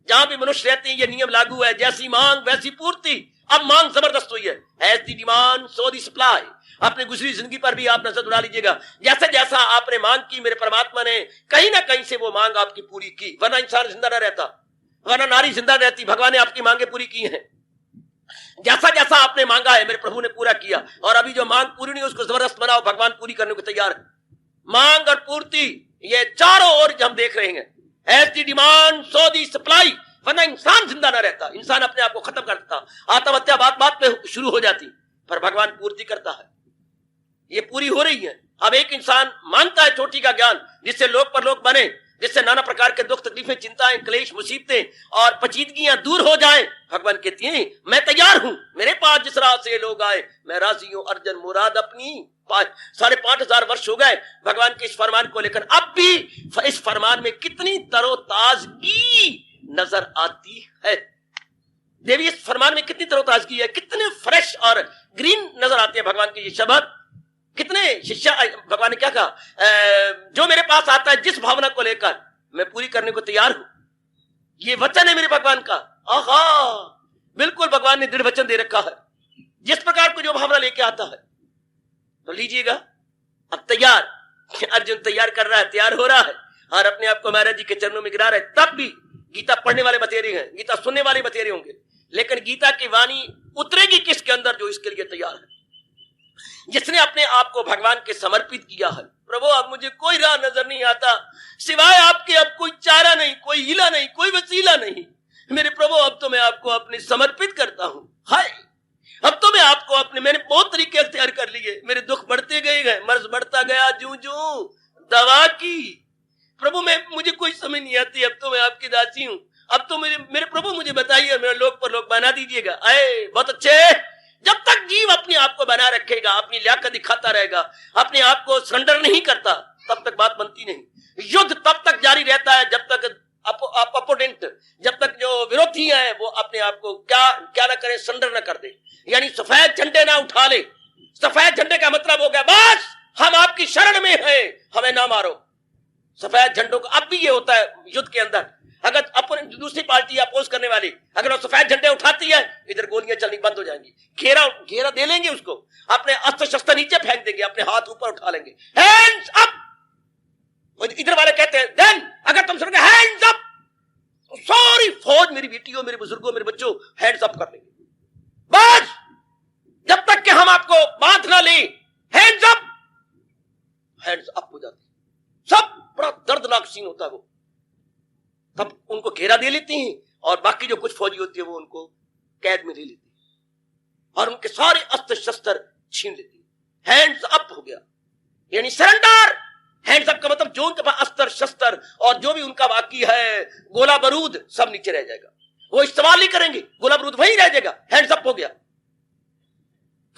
जहां भी मनुष्य रहते हैं ये नियम लागू है, जैसी मांग वैसी पूर्ति। अब मांग जबरदस्त हुई है, as the demand so the supply. अपने गुजरी जिंदगी पर भी आप नजर उड़ा लीजिएगा, जैसे जैसा आपने मांग की मेरे परमात्मा ने कहीं ना कहीं से वो मांग आपकी पूरी की, वरना इंसान जिंदा न रहता, वरना नारी जिंदा रहती। भगवान ने आपकी मांगे पूरी की हैं, जैसा जैसा आपने मांगा है मेरे प्रभु ने पूरा किया। और अभी जो मांग पूरी नहीं उसको जबरदस्त बनाओ, भगवान पूरी करने को तैयार है। मांग और पूर्ति ये चारों ओर हम देख रहे हैं, as the demand so the supply. वरना इंसान जिंदा ना रहता, इंसान अपने आप को खत्म कर देता, आत्महत्या बात बात पे शुरू हो जाती, पर भगवान पूर्ति करता है, ये पूरी हो रही है। अब एक इंसान मानता है चोटी का ज्ञान, जिससे लोक पर लोक बने, जिससे नाना प्रकार के दुख तकलीफें चिंताएं क्लेश मुसीबतें और पचीदगियां दूर हो जाएं। भगवान कहती हैं मैं तैयार हूं, मेरे पास जिस राह से लोग आए मैं राजी हूं, अर्जन मुराद अपनी। 5,500 वर्ष हो गए भगवान के इस फरमान को लेकर, अब भी इस फरमान में कितनी तरोताजगी नजर आती है। देवी इस फरमान में कितनी तरोताजगी है, कितने फ्रेश और ग्रीन नजर आते हैं भगवान के ये शब्द। कितने शिष्य भगवान ने क्या कहा, जो मेरे पास आता है जिस भावना को लेकर मैं पूरी करने को तैयार हूं, ये वचन है मेरे भगवान का। आहा, बिल्कुल भगवान ने दृढ़ वचन दे रखा है, जिस प्रकार को जो भावना लेके आता है तो लीजिएगा। अब तैयार, अर्जुन तैयार कर रहा है, तैयार हो रहा है और अपने आप को महाराज जी के चरणों में गिरा रहा है। तब भी गीता पढ़ने वाले बतेरे हैं, गीता सुनने वाले बतेरे होंगे, लेकिन गीता की वाणी उतरेगी किसके अंदर, जो इसके लिए तैयार है, जिसने अपने आप को भगवान के समर्पित किया है। प्रभु अब मुझे कोई राह नजर नहीं आता, सिवाय आपके अब कोई चारा नहीं, कोई हीला नहीं, कोई वसीला नहीं। मेरे प्रभु अब तो मैं आपको अपने समर्पित करता हूं। हाय, अब तो मैं आपको अपने, मैंने बहुत तरीके अख्तियार कर लिए, मेरे दुख बढ़ते गए, मर्ज बढ़ता गया जूं जूं दवा की। प्रभु मुझे कोई समझ नहीं आती, अब तो मैं आपकी दासी हूं। अब तो मेरे प्रभु मुझे बताइए, मेरा लोक पर लोक बना दीजिएगा। आए बहुत अच्छे। जब तक जीव अपने आप को बना रखेगा, अपनी लियाकत दिखाता रहेगा, अपने आप को सरेंडर नहीं करता, तब तक बात बनती नहीं। युद्ध तब तक जारी रहता है जब तक अपोनेंट, जब तक जो विरोधी है वो अपने आप को क्या ना करे, सरेंडर ना कर दे, यानी सफेद झंडे ना उठा ले। सफेद झंडे का मतलब हो गया बस हम आपकी शरण में हैं, हमें ना मारो। सफेद झंडों का अब भी ये होता है युद्ध के अंदर, अगर अपने दूसरी पार्टी अपोज करने वाली अगर वो सफेद झंडे उठाती है, इधर गोलियां चलनी बंद हो जाएंगी, घेरा दे लेंगे उसको, अपने अस्त्र शस्त्र नीचे फेंक देंगे, अपने हाथ ऊपर उठा लेंगे, हैंड्स अप। इधर वाले कहते हैं देन अगर तुम सुनोगे हैंड्स अप, तो सारी फौज, मेरी बेटियों, मेरे बुजुर्गों, मेरे बच्चों, हैंड्स अप कर लेंगे। बस जब तक कि हम आपको बांध ना ले, हैंड्स अप हो जाती, सब बड़ा दर्दनाक सीन होता है वो। तब उनको घेरा दे लेती हैं और बाकी जो कुछ फौजी होती है वो उनको कैद में ले लेती है और उनके सारे अस्त्र शस्त्र छीन लेती है। हैंड्स अप हो गया यानी सरेंडर। हैंड्स अप का मतलब जो उनके पास अस्त्र शस्त्र और जो भी उनका बाकी है गोला बारूद सब नीचे रह जाएगा, वो इस्तेमाल नहीं करेंगे, गोला बारूद वहीं रह जाएगा। हैंड्स अप हो गया,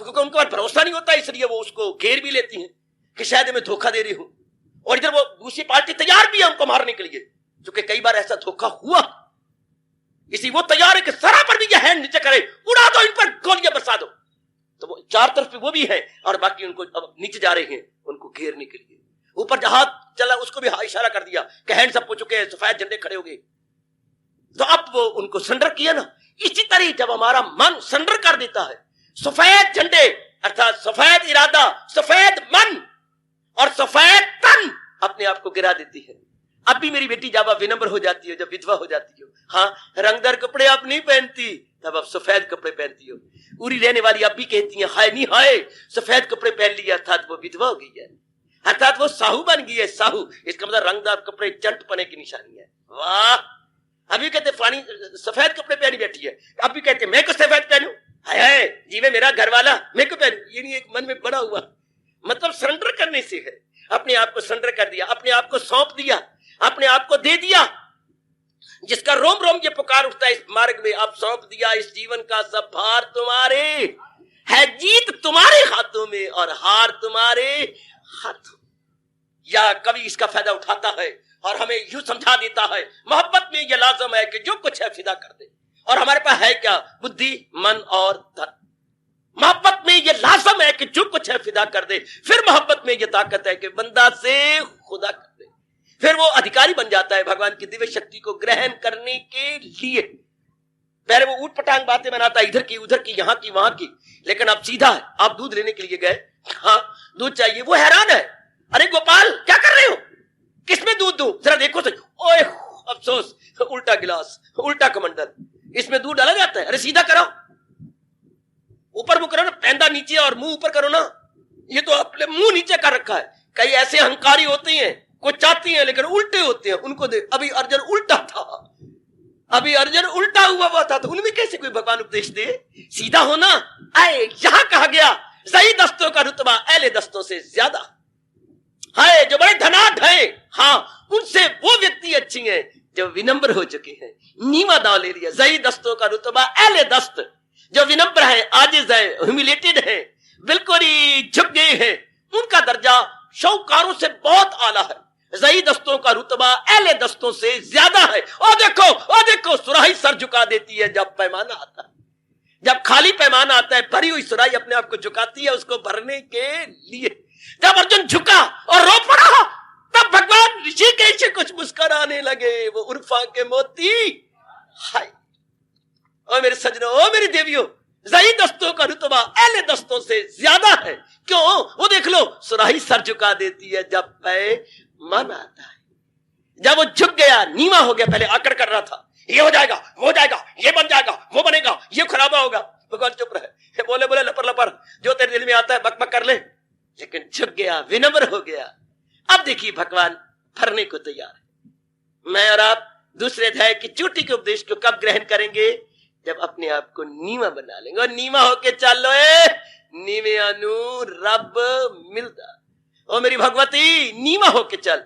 क्योंकि उनके पास भरोसा नहीं होता, इसलिए वो उसको घेर भी लेती हैं कि शायद मैं धोखा दे रही हूं। और इधर वो दूसरी पार्टी तैयार भी है उनको मारने के लिए, क्योंकि कई बार ऐसा धोखा हुआ, इसलिए वो तैयार है कि सरा पर भी ये हैंड नीचे करे, उड़ा दो, इन पर गोलियां बरसा दो। तो वो चार तरफ वो भी है और बाकी उनको अब नीचे जा रहे हैं उनको घेरने के लिए। ऊपर जहाज चला उसको भी इशारा कर दिया कि हैंड्स अप हो चुके हैं, सफेद झंडे खड़े हो गए। तो अब वो उनको सरेंडर किया ना। इसी तरह जब हमारा मन सरेंडर कर देता है, सफेद झंडे अर्थात सफेद इरादा, सफेद मन और सफेद तन अपने आप को गिरा देती है। अब भी मेरी बेटी जब विनम्र हो जाती है, जब विधवा हो जाती हो, हाँ रंगदार कपड़े आप नहीं पहनती, तब आप सफेद कपड़े पहनती हो। उरी रहने वाली अब भी कहती हैं हाय नहीं हाय सफेद कपड़े पहन लिया, अर्थात वो विधवा हो गई है, अर्थात वो साहू बन गई है। साहू इसका मतलब रंगदार कपड़े चंटपने की निशानी है। वाह, अभी कहते फानी सफेद कपड़े पहनी बैठी है, अभी कहते मैं को सफेद पहनू, हाय जीवे मेरा घर वाला मैं को पहनू, ये नहीं एक मन में बड़ा हुआ। मतलब सरेंडर करने से है, अपने आप को सरेंडर कर दिया, अपने आप को सौंप दिया, अपने आप को दे दिया। जिसका रोम रोम ये पुकार उठता है इस मार्ग में, आप सौंप दिया इस जीवन का सब भार तुम्हारे, है जीत तुम्हारे हाथों में और हार तुम्हारे हाथों। या कभी इसका फायदा उठाता है और हमें यूं समझा देता है मोहब्बत में यह लाजम है कि जो कुछ है फिदा कर दे, और हमारे पास है क्या, बुद्धि मन और धन। मोहब्बत में यह लाजम है कि जो कुछ है फिदा कर दे, फिर मोहब्बत में यह ताकत है कि बंदा से खुदा कर दे, फिर वो अधिकारी बन जाता है भगवान की दिव्य शक्ति को ग्रहण करने के लिए। पहले वो ऊट पटांग बातें बनाता है, इधर की उधर की यहां की वहां की, लेकिन अब सीधा है। आप दूध लेने के लिए गए, हाँ दूध चाहिए, वो हैरान है, अरे गोपाल क्या कर रहे हो, किसमें दूध दूं, जरा देखो सही, ओए अफसोस उल्टा गिलास उल्टा कमंडल, इसमें दूध डाला जाता है, अरे सीधा करो, ऊपर मुंह करो ना, पैंदा नीचे और मुंह ऊपर करो ना, ये तो अपने मुंह नीचे कर रखा है। कई ऐसे अहंकारी होते हैं, कुछ चाहती हैं लेकिन उल्टे होते हैं, उनको दे। अभी अर्जुन उल्टा था, अभी अर्जुन उल्टा हुआ था, तो उनमें कैसे कोई भगवान उपदेश दे, सीधा होना। आए यहां कहा गया सही दस्तों का रुतबा अहले दस्तों से ज्यादा है, जो बड़े धनाढ्य हैं, हाँ उनसे वो व्यक्ति अच्छी हैं जो विनम्र हो चुके हैं, नीमा दाव ले लिया। सही दस्तों का रुतबा अहले दस्त, जो विनम्र है, आजिज है, ह्यूमिलेटेड है, बिल्कुल ही झुक गए हैं, उनका दर्जा शौकारों से बहुत आला है। सही दस्तों का रुतबा अहले दस्तों से ज्यादा है। और देखो सुराही सर झुका देती है जब पैमाना आता है, जब खाली पैमाना आता है, भरी हुई सुराही अपने आप को झुकाती है उसको भरने के लिए। जब अर्जुन झुका और रो पड़ा, तब भगवान ऋषिकेश से कुछ मुस्कुराने लगे, वो उर्फा के मोती। हाय ओ मेरे सजनों, ओ मेरी देवियों, सही दस्तों का रुतबा अहले दस्तों से ज्यादा है। क्यों, वो देख लो सुराही सर झुका देती है जब पैमाना आता है। जब वो झुक गया, नीवा हो गया, पहले आकड़ कर रहा था, ये हो जाएगा वो हो जाएगा, ये बन जाएगा वो बनेगा, ये खराबा होगा, भगवान चुप रहे, बोले लपर लपर जो तेरे दिल में आता है बक बक कर ले, लेकिन झुक गया, विनम्र हो गया। अब देखिए भगवान भरने को तैयार है। मैं और आप दूसरे अध्याय की चोटी के उपदेश को कब ग्रहण करेंगे, जब अपने आप को नीवा बना लेंगे। और नीवा होके चलो, नीवे अनु रब मिलता। ओ मेरी भगवती, नीवा होके चल।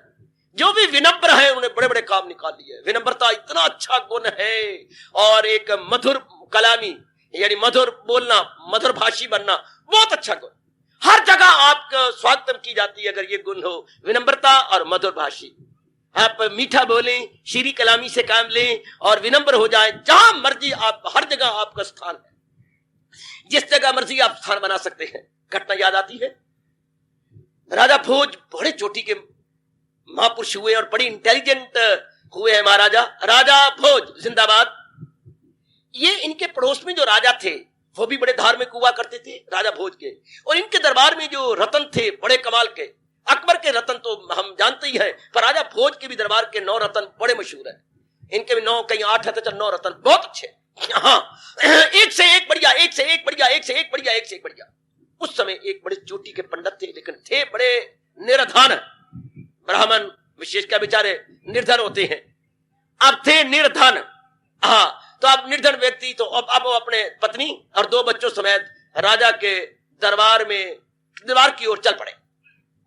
जो भी विनम्र है उन्हें बड़े बड़े काम निकाल लिए। विनम्रता इतना अच्छा गुण है, और एक मधुर कलामी यानी मधुर बोलना, मधुर भाषी बनना बहुत अच्छा गुण। हर जगह आपका स्वागत की जाती है अगर ये गुण हो, विनम्रता और मधुर भाषी। आप मीठा बोलें, शीरी कलामी से काम लें और विनम्र हो जाएं। जहां मर्जी आप, हर जगह आपका स्थान है, जिस जगह मर्जी आप स्थान बना सकते हैं। घटना याद आती है, राजा भोज बड़े चोटी के महापुरुष हुए और बड़ी इंटेलिजेंट हुए हैं महाराजा। राजा भोज जिंदाबाद। ये इनके पड़ोस में जो राजा थे वो भी बड़े धार्मिक हुआ करते थे, राजा भोज के। और इनके दरबार में जो रतन थे बड़े कमाल के, अकबर के रतन तो हम जानते ही हैं, पर राजा भोज के भी दरबार के 9 रतन बड़े मशहूर हैं। इनके भी 9, कहीं 8 है तो 9 रतन बहुत अच्छे। हाँ, एक से एक बढ़िया, एक से एक बढ़िया, एक से एक बढ़िया, एक से एक बढ़िया। उस समय एक बड़े चोटी के पंडित थे, लेकिन थे बड़े निर्धन। ब्राह्मण विशेषकर बेचारे निर्धन होते हैं। अब थे निर्धन। हाँ, तो अब निर्धन व्यक्ति तो अब वो अपने पत्नी और 2 बच्चों समेत राजा के दरबार की ओर चल पड़े।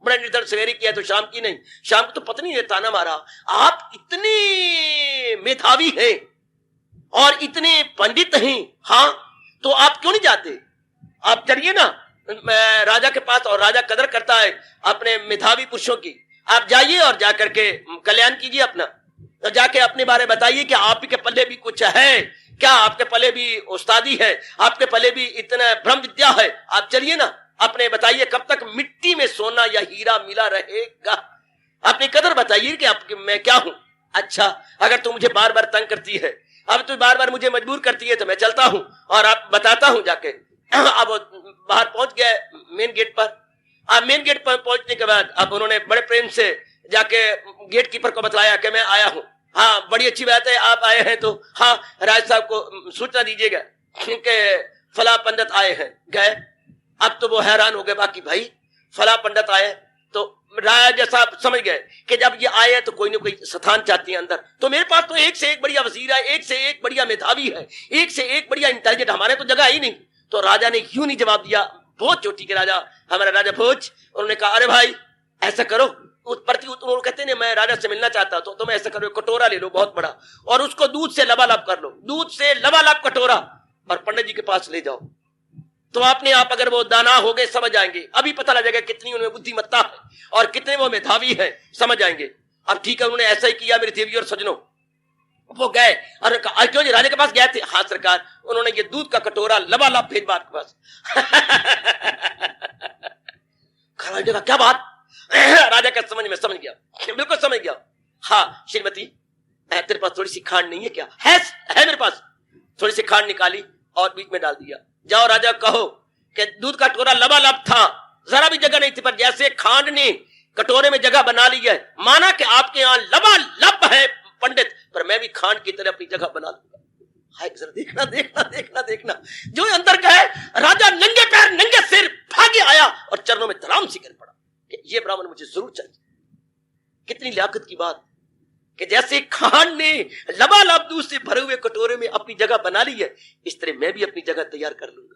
बड़े निर्धन, सवेरे किया तो शाम की नहीं, शाम को तो पत्नी ने ताना मारा, आप इतने मेधावी हैं और इतने पंडित हैं, हाँ तो आप क्यों नहीं जाते? आप चलिए ना राजा के पास, और राजा कदर करता है अपने मेधावी पुरुषों की। आप जाइए और जाकर के कल्याण कीजिए अपना, तो जाके अपने बारे में बताइए कि आप के पल्ले भी कुछ है क्या, आपके पल्ले भी उस्तादी है, आपके पल्ले भी इतना ब्रह्म विद्या है। आप चलिए ना, अपने बताइए कब तक मिट्टी में सोना या हीरा मिला रहेगा। अपनी कदर बताइए कि आपके मैं क्या हूं। अच्छा, अगर तू मुझे बार बार तंग करती है, अब तू बार बार मुझे मजबूर करती है, तो मैं चलता हूं और आप बताता हूं जाके। अब बाहर पहुंच गए मेन गेट पर। अब मेन गेट पर पहुंचने के बाद अब उन्होंने बड़े प्रेम से जाके गेट कीपर को बतलाया कि मैं आया हूं। हाँ, बड़ी अच्छी बात है, आप आए हैं तो हाँ राज साहब को सूचना दीजिएगा कि फला पंडित आए हैं। गए, अब तो वो हैरान हो गए बाकी, भाई फला पंडित आए, तो राजा साहब समझ गए कि जब ये आए तो कोई ना कोई स्थान चाहती है अंदर। तो मेरे पास तो एक से एक बढ़िया वजीर है, एक से एक बढ़िया मेधावी है, एक से एक बढ़िया इंटेलिजेंट, हमारे तो जगह ही नहीं। तो राजा ने क्यों नहीं जवाब दिया, बहुत चोटी के राजा, हमारा राजा भोज। उन्होंने कहा अरे भाई ऐसा करो, उन्होंने कहते हैं मैं राजा से मिलना चाहता हूं, तो तुम ऐसा करो, कटोरा ले लो बहुत बड़ा और उसको दूध से लबालब कर लो, दूध से लबालब कटोरा, और पंडित जी के पास ले जाओ। तो अपने आप अगर वो दाना हो गए समझ आएंगे, अभी पता लगेगा कितनी उनमें बुद्धिमत्ता है और कितने वो मेधावी है, समझ आएंगे। अब ठीक है, उन्होंने ऐसा ही किया मेरे देवी और सजनों। वो गए और कहा क्यों जी राजा के पास गए थे? हाँ सरकार, उन्होंने ये दूध का कटोरा लबालब भेजवा आपके पास। राजा क्या बात? राजा का समझ गया, बिल्कुल समझ गया। हाँ श्रीमती, तेरे पास थोड़ी सी खांड नहीं है क्या? है मेरे पास। थोड़ी सी खांड निकाली और बीच में डाल दिया। जाओ राजा कहो कि दूध का कटोरा लबालब था, जरा भी जगह नहीं थी, पर जैसे खांड ने कटोरे में जगह बना ली है, माना कि आपके यहाँ लबालब है पंडित, पर मैं भी खांड की तरह अपनी जगह बना लूंगा। हाय जरा देखना देखना देखना देखना, जो अंदर का है राजा नंगे पैर नंगे सिर भागे आया और चरणों में तलाम सी कर पड़ा कि ये ब्राह्मण मुझे जरूर चाहिए। कितनी लियाकत की बात कि जैसे खान ने लबालब दूध से भरे हुए कटोरे में अपनी जगह बना ली है, इस तरह मैं भी अपनी जगह तैयार कर लूंगा।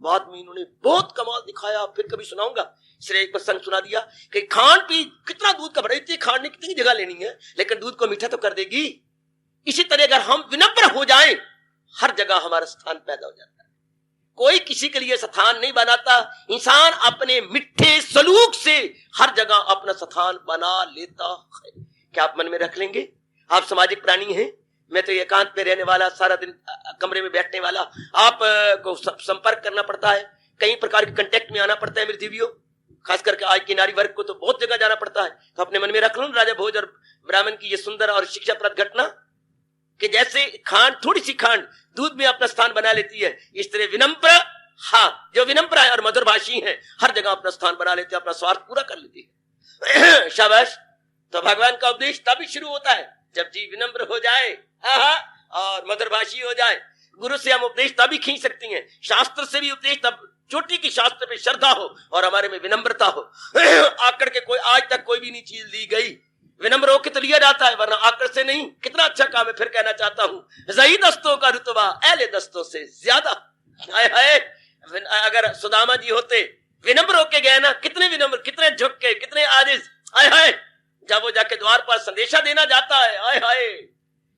बाद में इन्होंने बहुत कमाल दिखाया, फिर कभी सुनाऊंगा। सिर्फ एक प्रसंग सुना दिया कि खान पी कितना दूध का भरा, इतनी खान ने कितनी जगह लेनी है, लेकिन दूध को मीठा तो कर देगी। इसी तरह अगर हम विनम्र हो जाएं, हर जगह हमारा स्थान पैदा हो जाता है। कोई किसी के लिए स्थान नहीं बनाता, इंसान अपने मिठे सलूक से हर जगह अपना स्थान बना लेता है। क्या आप मन में रख लेंगे? आप सामाजिक प्राणी हैं, मैं तो एकांत में रहने वाला, सारा दिन कमरे में बैठने वाला, आप को संपर्क करना पड़ता है, कई प्रकार के कंटेक्ट में आना पड़ता है मेरी देवियों, खास करके आज की नारी वर्ग को तो बहुत जगह जाना पड़ता है। तो अपने मन में रख लो राजा भोज और ब्राह्मण की ये सुंदर और शिक्षाप्रद घटना कि जैसे खांड, थोड़ी सी खांड दूध में अपना स्थान बना लेती है, इस तरह विनम्र, हाँ जो विनम्र है और मधुरभाषी है, हर जगह अपना स्थान बना लेते हैं, अपना स्वार्थ पूरा कर लेते हैं। शाबाश। तो भगवान का उपदेश तभी शुरू होता है जब जी विनम्र हो जाए और मधुरभाषी हो जाए। गुरु से हम उपदेश तभी खींच सकती हैं, शास्त्र से भी उपदेश तब, चोटी की शास्त्र पे श्रद्धा हो और हमारे में विनम्रता हो। आकर के कोई आज तक कोई भी नहीं चीज ली गई, विनम्र होकर तो लिया जाता है, वरना आकर से नहीं। कितना अच्छा काम है। फिर कहना चाहता हूं, जही दस्तों का रुतबा एले दस्तों से ज्यादा। अगर सुदामा जी होते, विनम्र होके गए ना, कितने विनम्र, कितने झुक के, कितने आजिज। आय हाय, जब वो जाके द्वार पर संदेशा देना जाता है, आय हाय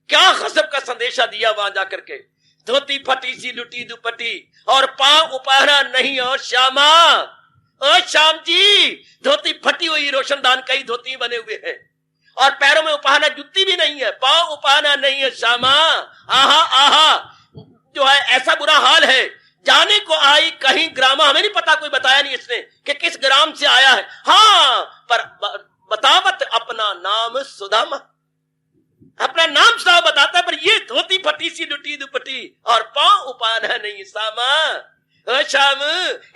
क्या गजब का संदेशा दिया वहां जाकर के। धोती फटी सी लुटी दुपट्टी और पांव उपहरा नहीं और श्यामा, ओ श्याम जी धोती फटी हुई, रोशनदान कई धोती बने हुए हैं और पैरों में उपाहना जुत्ती भी नहीं है, पांव उपाहना नहीं है। श्यामा आहा आहा, जो है ऐसा बुरा हाल है। जाने को आई कहीं ग्रामा, हमें नहीं पता, कोई बताया नहीं इसने कि किस ग्राम से आया है। हाँ, पर बतावत अपना नाम सुदामा, अपना नाम साहब बताता है, पर ये धोती फटी सी लुटी दुपटी और पांव उपाना नहीं। सामा शाम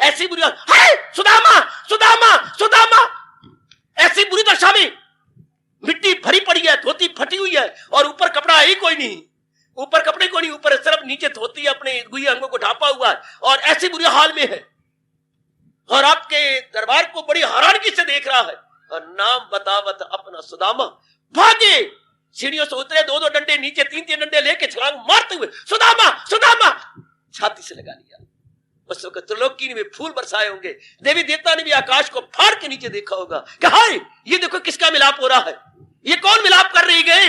ऐसी बुरी हाय, सुदामा सुदामा सुदामा, ऐसी बुरी दशा में मिट्टी भरी पड़ी है, धोती फटी हुई है और ऊपर कपड़ा ही कोई नहीं, ऊपर कपड़े को नहीं, ऊपर सिर्फ नीचे धोती अपने गुई अंगों को ढापा हुआ है और ऐसी बुरी हाल में है और आपके दरबार को बड़ी हैरानगी से देख रहा है। और नाम बतावत अपना सुदामा, भागे, सीढ़ियों से उतरे, दो दो डंडे नीचे, तीन तीन डंडे लेके छलांग मारते हुए सुदामा सुदामा छाती से लगा लिया। उस वक्त त्रिलोकी में फूल बरसाए होंगे, देवी देवता ने भी आकाश को फाड़ के नीचे देखा होगा कि हाय, ये देखो किसका मिलाप हो रहा है, ये कौन मिलाप कर रही गए,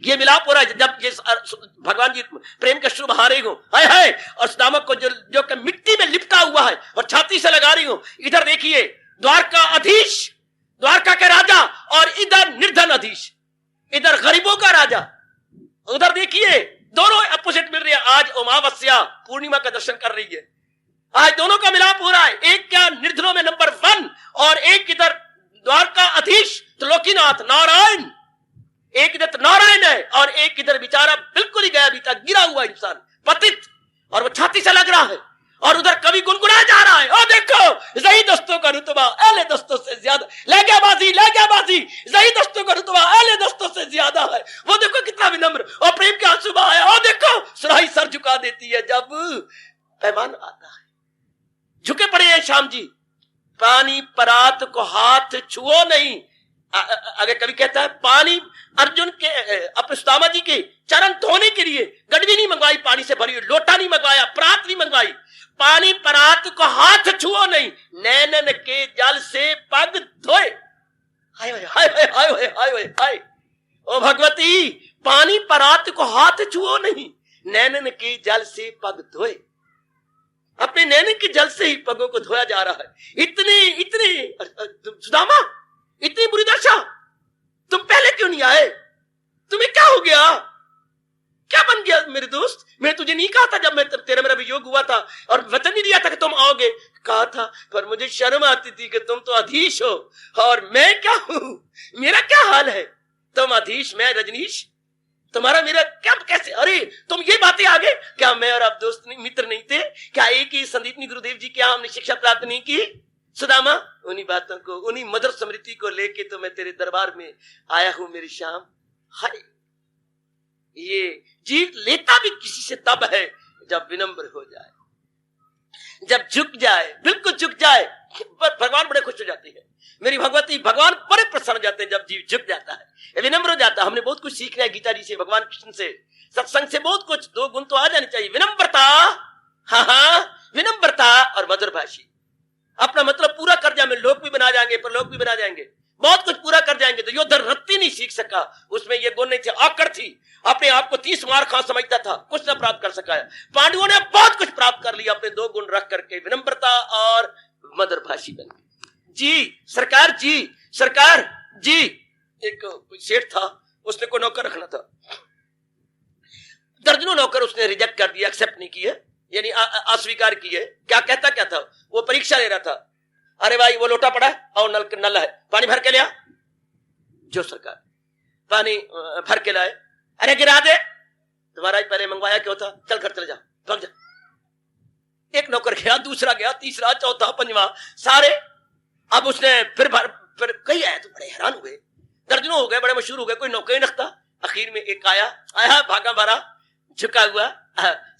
ये मिलाप हो रहा है। जब ये भगवान जी प्रेम के शुभ हारे हो, हाय हाय, और सुदामा को जो मिट्टी में लिपटा हुआ है और छाती से लगा रही हो। इधर देखिए द्वारका अधीश, द्वारका के राजा, और इधर निर्धन अधीश, इधर गरीबों का राजा। उधर देखिए दोनों अपोजिट मिल रही है। आज अमावस्या पूर्णिमा का दर्शन कर रही है, आज दोनों का मिलाप हो रहा है। एक क्या निर्धनों में नंबर 1 और एक इधर द्वारका अधीश त्रिलोकीनाथ नारायण, एक इधर नारायण है और एक इधर बेचारा बिल्कुल ही गया बीता गिरा हुआ इंसान पतित, और वो छाती से लग रहा है। और उधर कवि गुनगुनाया जा रहा है, ओ देखो जही दोस्तों का रुतबा अहले दोस्तों से ज्यादा, ले गया बाजी, जही दोस्तों का रुतबा अहले दोस्तों से ज्यादा है। वो देखो कितना विनम्र और प्रेम के आंसू बहाया। ओ देखो सुराही सर झुका देती है जब पैमान आता है। झुके पड़े हैं श्याम जी, पानी परात को हाथ छुओ नहीं। आगे कवि कहता है पानी अर्जुन के अपने सुदामा जी के चरण धोने के लिए गडवी नहीं मंगवाई, पानी से भरी हुई लोटा नहीं मंगवाया, प्रात नहीं मंगवाई। पानी परात को हाथ छुओ नहीं, नैनन के जल से पग धोए। हाय हाय हाय हाय हाय हाय हाय, ओ भगवती, पानी परात को हाथ छुओ नहीं, नैनन के जल से पग धोए। अपने नैनन के जल से ही पगों को धोया जा रहा है। इतने सुदामा, इतनी बुरी दशा, तुम पहले क्यों नहीं आए? तुम्हें क्या हो गया, क्या बन गया मेरे दोस्त? मैं तुझे नहीं कहा था जब मैं तेरा मेरा वियोग हुआ था और वचन नहीं दिया था कि तुम आओगे? कहा था, पर मुझे शर्म आती थी कि तुम तो अधीश हो और मैं क्या हूं, मेरा क्या हाल है। तुम अधीश, मैं रजनीश, तुम्हारा मेरा क्या कैसे? अरे तुम ये बातें आगे, क्या मैं और आप दोस्त नहीं, मित्र नहीं थे? क्या एक ही संदीपनी गुरुदेव जी, क्या हमने शिक्षा प्राप्त नहीं की? सुदामा, उन्हीं बातों को, उन्हीं मधुर स्मृति को लेके तो मैं तेरे दरबार में आया हूं मेरी श्याम। हाय, ये जीव लेता भी किसी से तब है जब विनम्र हो जाए, जब झुक जाए, बिल्कुल झुक जाए, भगवान बड़े खुश हो जाते हैं। मेरी भगवती, भगवान बड़े प्रसन्न हो जाते हैं जब जीव झुक जाता है, विनम्र हो जाता है। हमने बहुत कुछ सीखना है गीता जी से, भगवान कृष्ण से, सत्संग से, बहुत कुछ। 2 गुण तो आ जाने चाहिए, विनम्रता, हाँ विनम्रता और मधुर भाषी। अपना मतलब पूरा कर जाए, लोग भी बना जाएंगे, पर लोग भी बना जाएंगे, बहुत कुछ पूरा कर जाएंगे। तो योद्धा रत्ती नहीं सीख सका, उसमें ये गुण नहीं थे, आकड़ थी, अपने आप को 30 मार खा समझता था, कुछ ना प्राप्त कर सका। पांडवों ने बहुत कुछ प्राप्त कर लिया अपने 2 गुण रख करके, विनम्रता और मधुर भाषी बन गए। जी सरकार, जी सरकार जी। एक सेठ था, उसने को नौकर रखना था, दर्जनों नौकर उसने रिजेक्ट कर दिया, एक्सेप्ट नहीं किए, यानी अस्वीकार किए। क्या कहता क्या था, वो परीक्षा ले रहा था। अरे भाई वो लोटा पड़ा है और नल है, पानी भर के ले आ। जो सरकार, पानी भर के लाए। अरे गिरा दे, तुम्हारा पहले मंगवाया क्यों था, चल घर चले जा, भाग जा। एक नौकर गया, दूसरा गया, तीसरा, चौथा, पंजवा, सारे। अब उसने फिर कई आया तो बड़े हैरान हुए, दर्जनों हो गए, बड़े मशहूर हो गए, कोई नौकर ही रखता। आखिर में एक आया भागा मारा, झुका हुआ,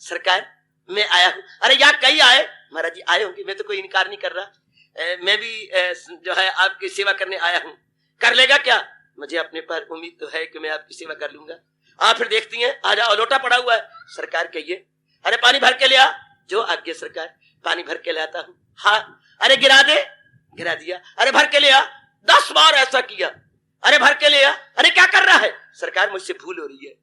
सरकार मैं आया हूं। अरे यार कई आए? महाराज जी आए होंगे, मैं तो कोई इनकार नहीं कर रहा, मैं भी जो है आपकी सेवा करने आया हूं। कर लेगा क्या? मुझे अपने पर उम्मीद तो है कि मैं आपकी सेवा कर लूंगा। आप फिर देखती हैं, आ जाओ, लोटा पड़ा हुआ है। सरकार कहिए। अरे पानी भर के ले आ। जो आज्ञा सरकार, पानी भर के लाता हूं। हाँ। अरे गिरा दे, गिरा दिया। अरे भर के ले आ। 10 बार ऐसा किया। अरे भर के ले आ। अरे क्या कर रहा है? सरकार मुझसे भूल हो रही है।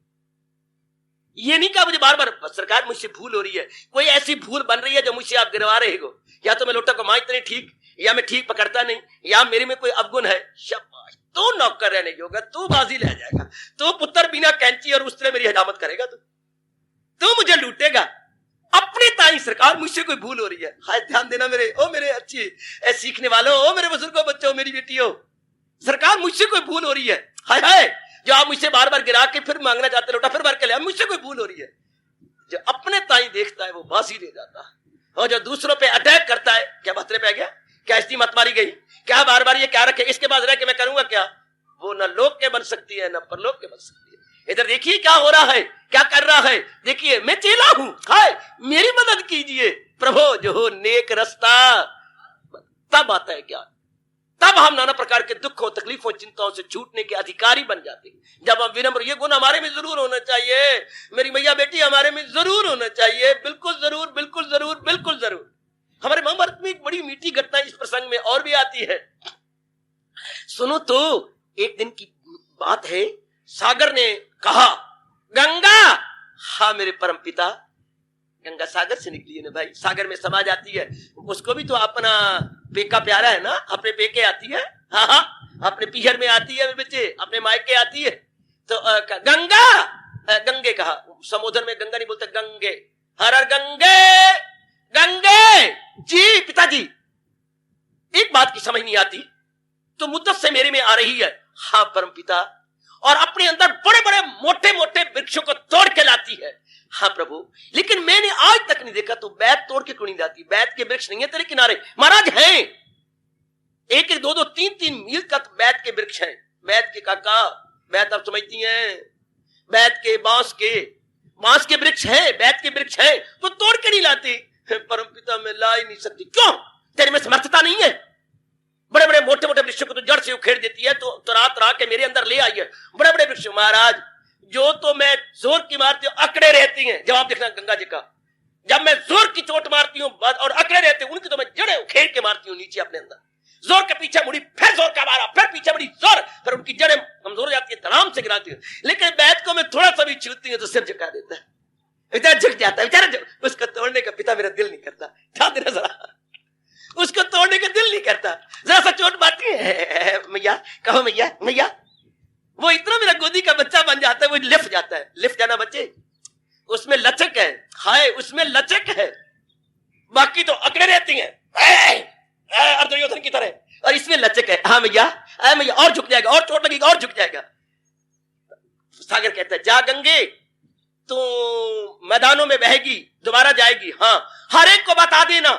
ये नहीं कहा मुझे बार बार, सरकार मुझसे भूल हो रही है, कोई ऐसी भूल बन रही है जो मुझसे आप गिरवा रहे हो। या तो मैं लोटा को मांझता नहीं ठीक, या मैं ठीक पकड़ता नहीं, या मेरे में कोई अवगुण है। शाबाश, तू नौकर रहने योग्य, तू बाजी ले जाएगा, तू पुत्र बिना कैंची और उस तरह मेरी हजामत करेगा, तू मुझे लूटेगा अपने ताई। सरकार मुझसे कोई भूल हो रही है, हाय ध्यान देना मेरे अच्छी सीखने वालों, ओ मेरे बुजुर्गों, बच्चों, मेरी बेटियों, सरकार मुझसे कोई भूल हो रही है, हाय हाय जो आप मुझसे बार बार गिरा के फिर मांगना चाहते लोटा, फिर भर के ले, मुझसे कोई भूल हो रही है। जो अपने ताई देखता है वो बाजी ले जाता है, और जो दूसरों पे अटैक करता है, क्या भतरे पे आ गया, क्या इसकी मत मारी गई, क्या बार बार ये क्या रखे, इसके बाद रह के मैं करूंगा क्या, वो न लोक के बन सकती है न परलोक के बन सकती है। इधर देखिए क्या हो रहा है, क्या कर रहा है, देखिए मैं चेला हूं, हाय मेरी मदद कीजिए प्रभु, जो हो नेक रास्ता। तब आता है ज्ञान, तब हम नाना प्रकार के दुखों, तकलीफों, चिंताओं से छूटने के अधिकारी बन जाते हैं। जब हम विनम्र, ये गुण हमारे में जरूर होना चाहिए, मेरी मैया बेटी हमारे में जरूर होना चाहिए, बिल्कुल जरूर, बिल्कुल जरूर, बिल्कुल जरूर। हमारे महाभारत में एक बड़ी मीठी घटना इस प्रसंग में और भी आती है, सुनो तो। एक दिन की बात है, सागर ने कहा गंगा, हाँ मेरे परम पिता, गंगा सागर से निकली है ना भाई, सागर में समा जाती है, उसको भी तो अपना पेका प्यारा है ना, अपने पेके आती है, हाँ हाँ अपने पीहर में आती है मेरे बच्चे, अपने मायके आती है। तो गंगा, गंगे कहा, संबोधन में गंगा नहीं बोलते, गंगे, हर हर गंगे, गंगे जी पिताजी। एक बात की समझ नहीं आती, तो मुद्दत से मेरे में आ रही है, हाँ परम पिता, और अपने अंदर बड़े बड़े मोटे मोटे वृक्षों को तोड़ के लाती है, हाँ प्रभु, लेकिन मैंने आज तक नहीं देखा तो बैत तोड़ के क्यों नहीं लाती, बैत के वृक्ष नहीं है तेरे किनारे, महाराज हैं, एक एक दो दो तीन तीन मील तक बैत के वृक्ष हैं, बैत के काका, बैत आप समझती हैं, बैत के बांस के वृक्ष है, बैत के वृक्ष है, तो तोड़ के नहीं लाती, परम पिता मैं ला ही नहीं सकती, क्यों, तेरे में समर्थता नहीं है, बड़े बड़े मोटे मोटे वृक्षों को तो जड़ से उखेड़ देती है, तो तरा के मेरे अंदर ले आई है, बड़े बड़े वृक्ष महाराज, जो तो मैं जोर की मारती हूँ अकड़े रहती हैं, जवाब देखना गंगा जी का, जब मैं जोर की चोट मारती हूँ और अकड़े रहते हैं, उनकी तो मैं जड़ें उखेड़ के मारती हूँ नीचे अपने अंदर, जोर के पीछे मुड़ी, फिर जोर का मारा, फिर पीछे मुड़ी जोर, फिर उनकी जड़ें कमजोर हो जाती है, धड़ाम से गिराती हूँ, लेकिन बैत को मैं थोड़ा सा भी छूती हूँ तो सिर झुका देता है, बेचारा झुक जाता है, बेचारा उसको तोड़ने का पिता मेरा दिल नहीं करता, ध्यान देना जरा, उसको तोड़ने का दिल नहीं करता, जरा सा चोट मारती है, मैया कहो मैया मैया, वो इतना मेरा गोदी का बच्चा बन जाता है, वो लिफ्ट जाता है, लिफ्ट जाना बच्चे, उसमें लचक है, हाय उसमें लचक है, बाकी तो अकड़े रहती हैं दुर्योधन की तरह, और इसमें लचक है, हाँ मैया मैया, और झुक जाएगा, और चोट लगेगी और झुक जाएगा। सागर कहता है जा गंगे, तू मैदानों में बहेगी, दोबारा जाएगी, हाँ हर एक को बता देना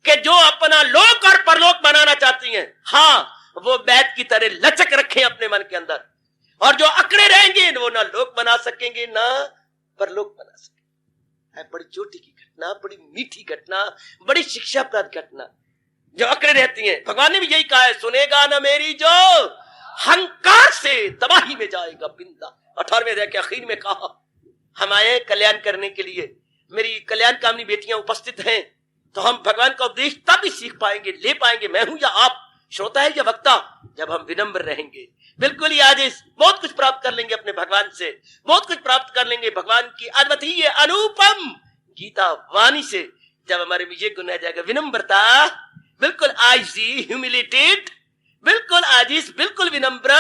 कि जो अपना लोक और परलोक बनाना चाहती हैं, हाँ वो बैत की तरह लचक रखें अपने मन के अंदर, और जो अकड़े रहेंगे वो ना लोक बना सकेंगे ना परलोक बना सकेंगे। है बड़ी चोटी की घटना, बड़ी मीठी घटना, बड़ी शिक्षाप्रद घटना। जो अकड़े रहती हैं, भगवान ने भी यही कहा है, सुनेगा ना मेरी जो हंकार से तबाही में जाएगा बिंदा। 18वें अध्याय के आखिर में कहा हम आए कल्याण करने के लिए, मेरी कल्याण कामनी बेटियां उपस्थित हैं, तो हम भगवान का उपदेश तब ही सीख पाएंगे, ले पाएंगे, मैं हूं या आप, श्रोता है या वक्ता, जब हम विनम्र रहेंगे। बिल्कुल ही आज बहुत कुछ प्राप्त कर लेंगे अपने भगवान से, बहुत कुछ प्राप्त कर लेंगे भगवान की अद्वितीय अनुपम गीता वाणी से, जब हमारे में ये गुण आ जाएगा, विनम्रता, बिल्कुल आजिज़ी, ह्यूमिलिटेड, बिल्कुल आजिज़, बिल्कुल विनम्र,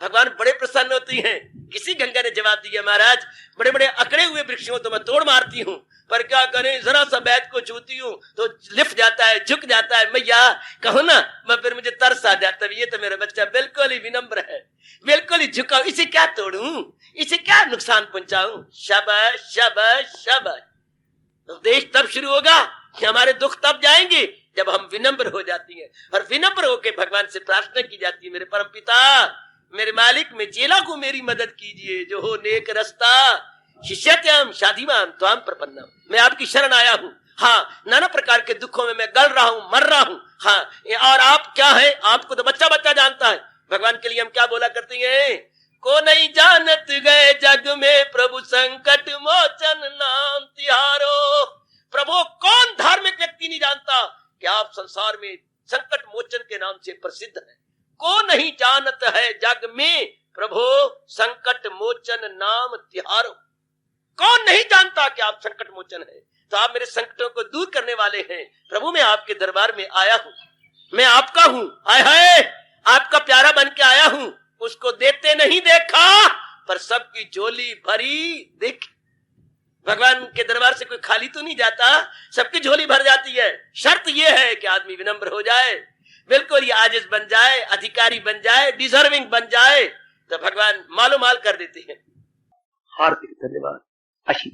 भगवान बड़े प्रसन्न होती हैं। किसी गंगा ने जवाब दिया, महाराज बड़े बड़े अकड़े हुए वृक्षों तो मैं तोड़ मारती हूं, पर क्या करें, जरा सा बैत को छूती हूं तो लिफ्ट जाता है, झुक जाता है, मैया कहो ना, मैं फिर मुझे तरस आ जाता है, ये तो मेरा बच्चा बिल्कुल ही विनम्र है, बिल्कुल ही झुका, इसे क्या तोड़ूं, इसे क्या नुकसान पहुंचाऊं। शाबाश शाबाश शाबाश। उपदेश तब शुरू होगा कि हमारे दुख तब जाएंगे जब हम विनम्र हो जाती हैं, और विनम्र होकर भगवान से प्रार्थना की जाती है, मेरे परम पिता, मेरे मालिक, में चेला को मेरी मदद कीजिए, जो हो नेक रास्ता, शिष्यत्यम शाधीमान त्वाम प्रपन्नम, मैं आपकी शरण आया हूँ, हाँ नाना प्रकार के दुखों में मैं गल रहा हूँ, मर रहा हूँ, हाँ और आप क्या है, आपको तो बच्चा बच्चा जानता है। भगवान के लिए हम क्या बोला करते हैं, को नहीं जानत गए जग में प्रभु संकट मोचन नाम तिहारो। प्रभु कौन धार्मिक व्यक्ति नहीं जानता कि आप संसार में संकट मोचन के नाम से प्रसिद्ध है। को नहीं जानत है जग में प्रभु संकट मोचन नाम तिहारो। कौन नहीं जानता कि आप संकट मोचन है, तो आप मेरे संकटों को दूर करने वाले हैं। प्रभु मैं आपके दरबार में आया हूं, मैं आपका हूं, आय हाय आपका प्यारा बन के आया हूं, उसको देते नहीं देखा, पर सबकी झोली भरी देख। भगवान के दरबार से कोई खाली तो नहीं जाता, सबकी झोली भर जाती है। शर्त यह है कि आदमी विनम्र हो जाए, बिल्कुल ये आजिज बन जाए, अधिकारी बन जाए, डिजर्विंग बन जाए, तो भगवान मालो माल कर देते हैं। हार्दिक धन्यवाद। अशी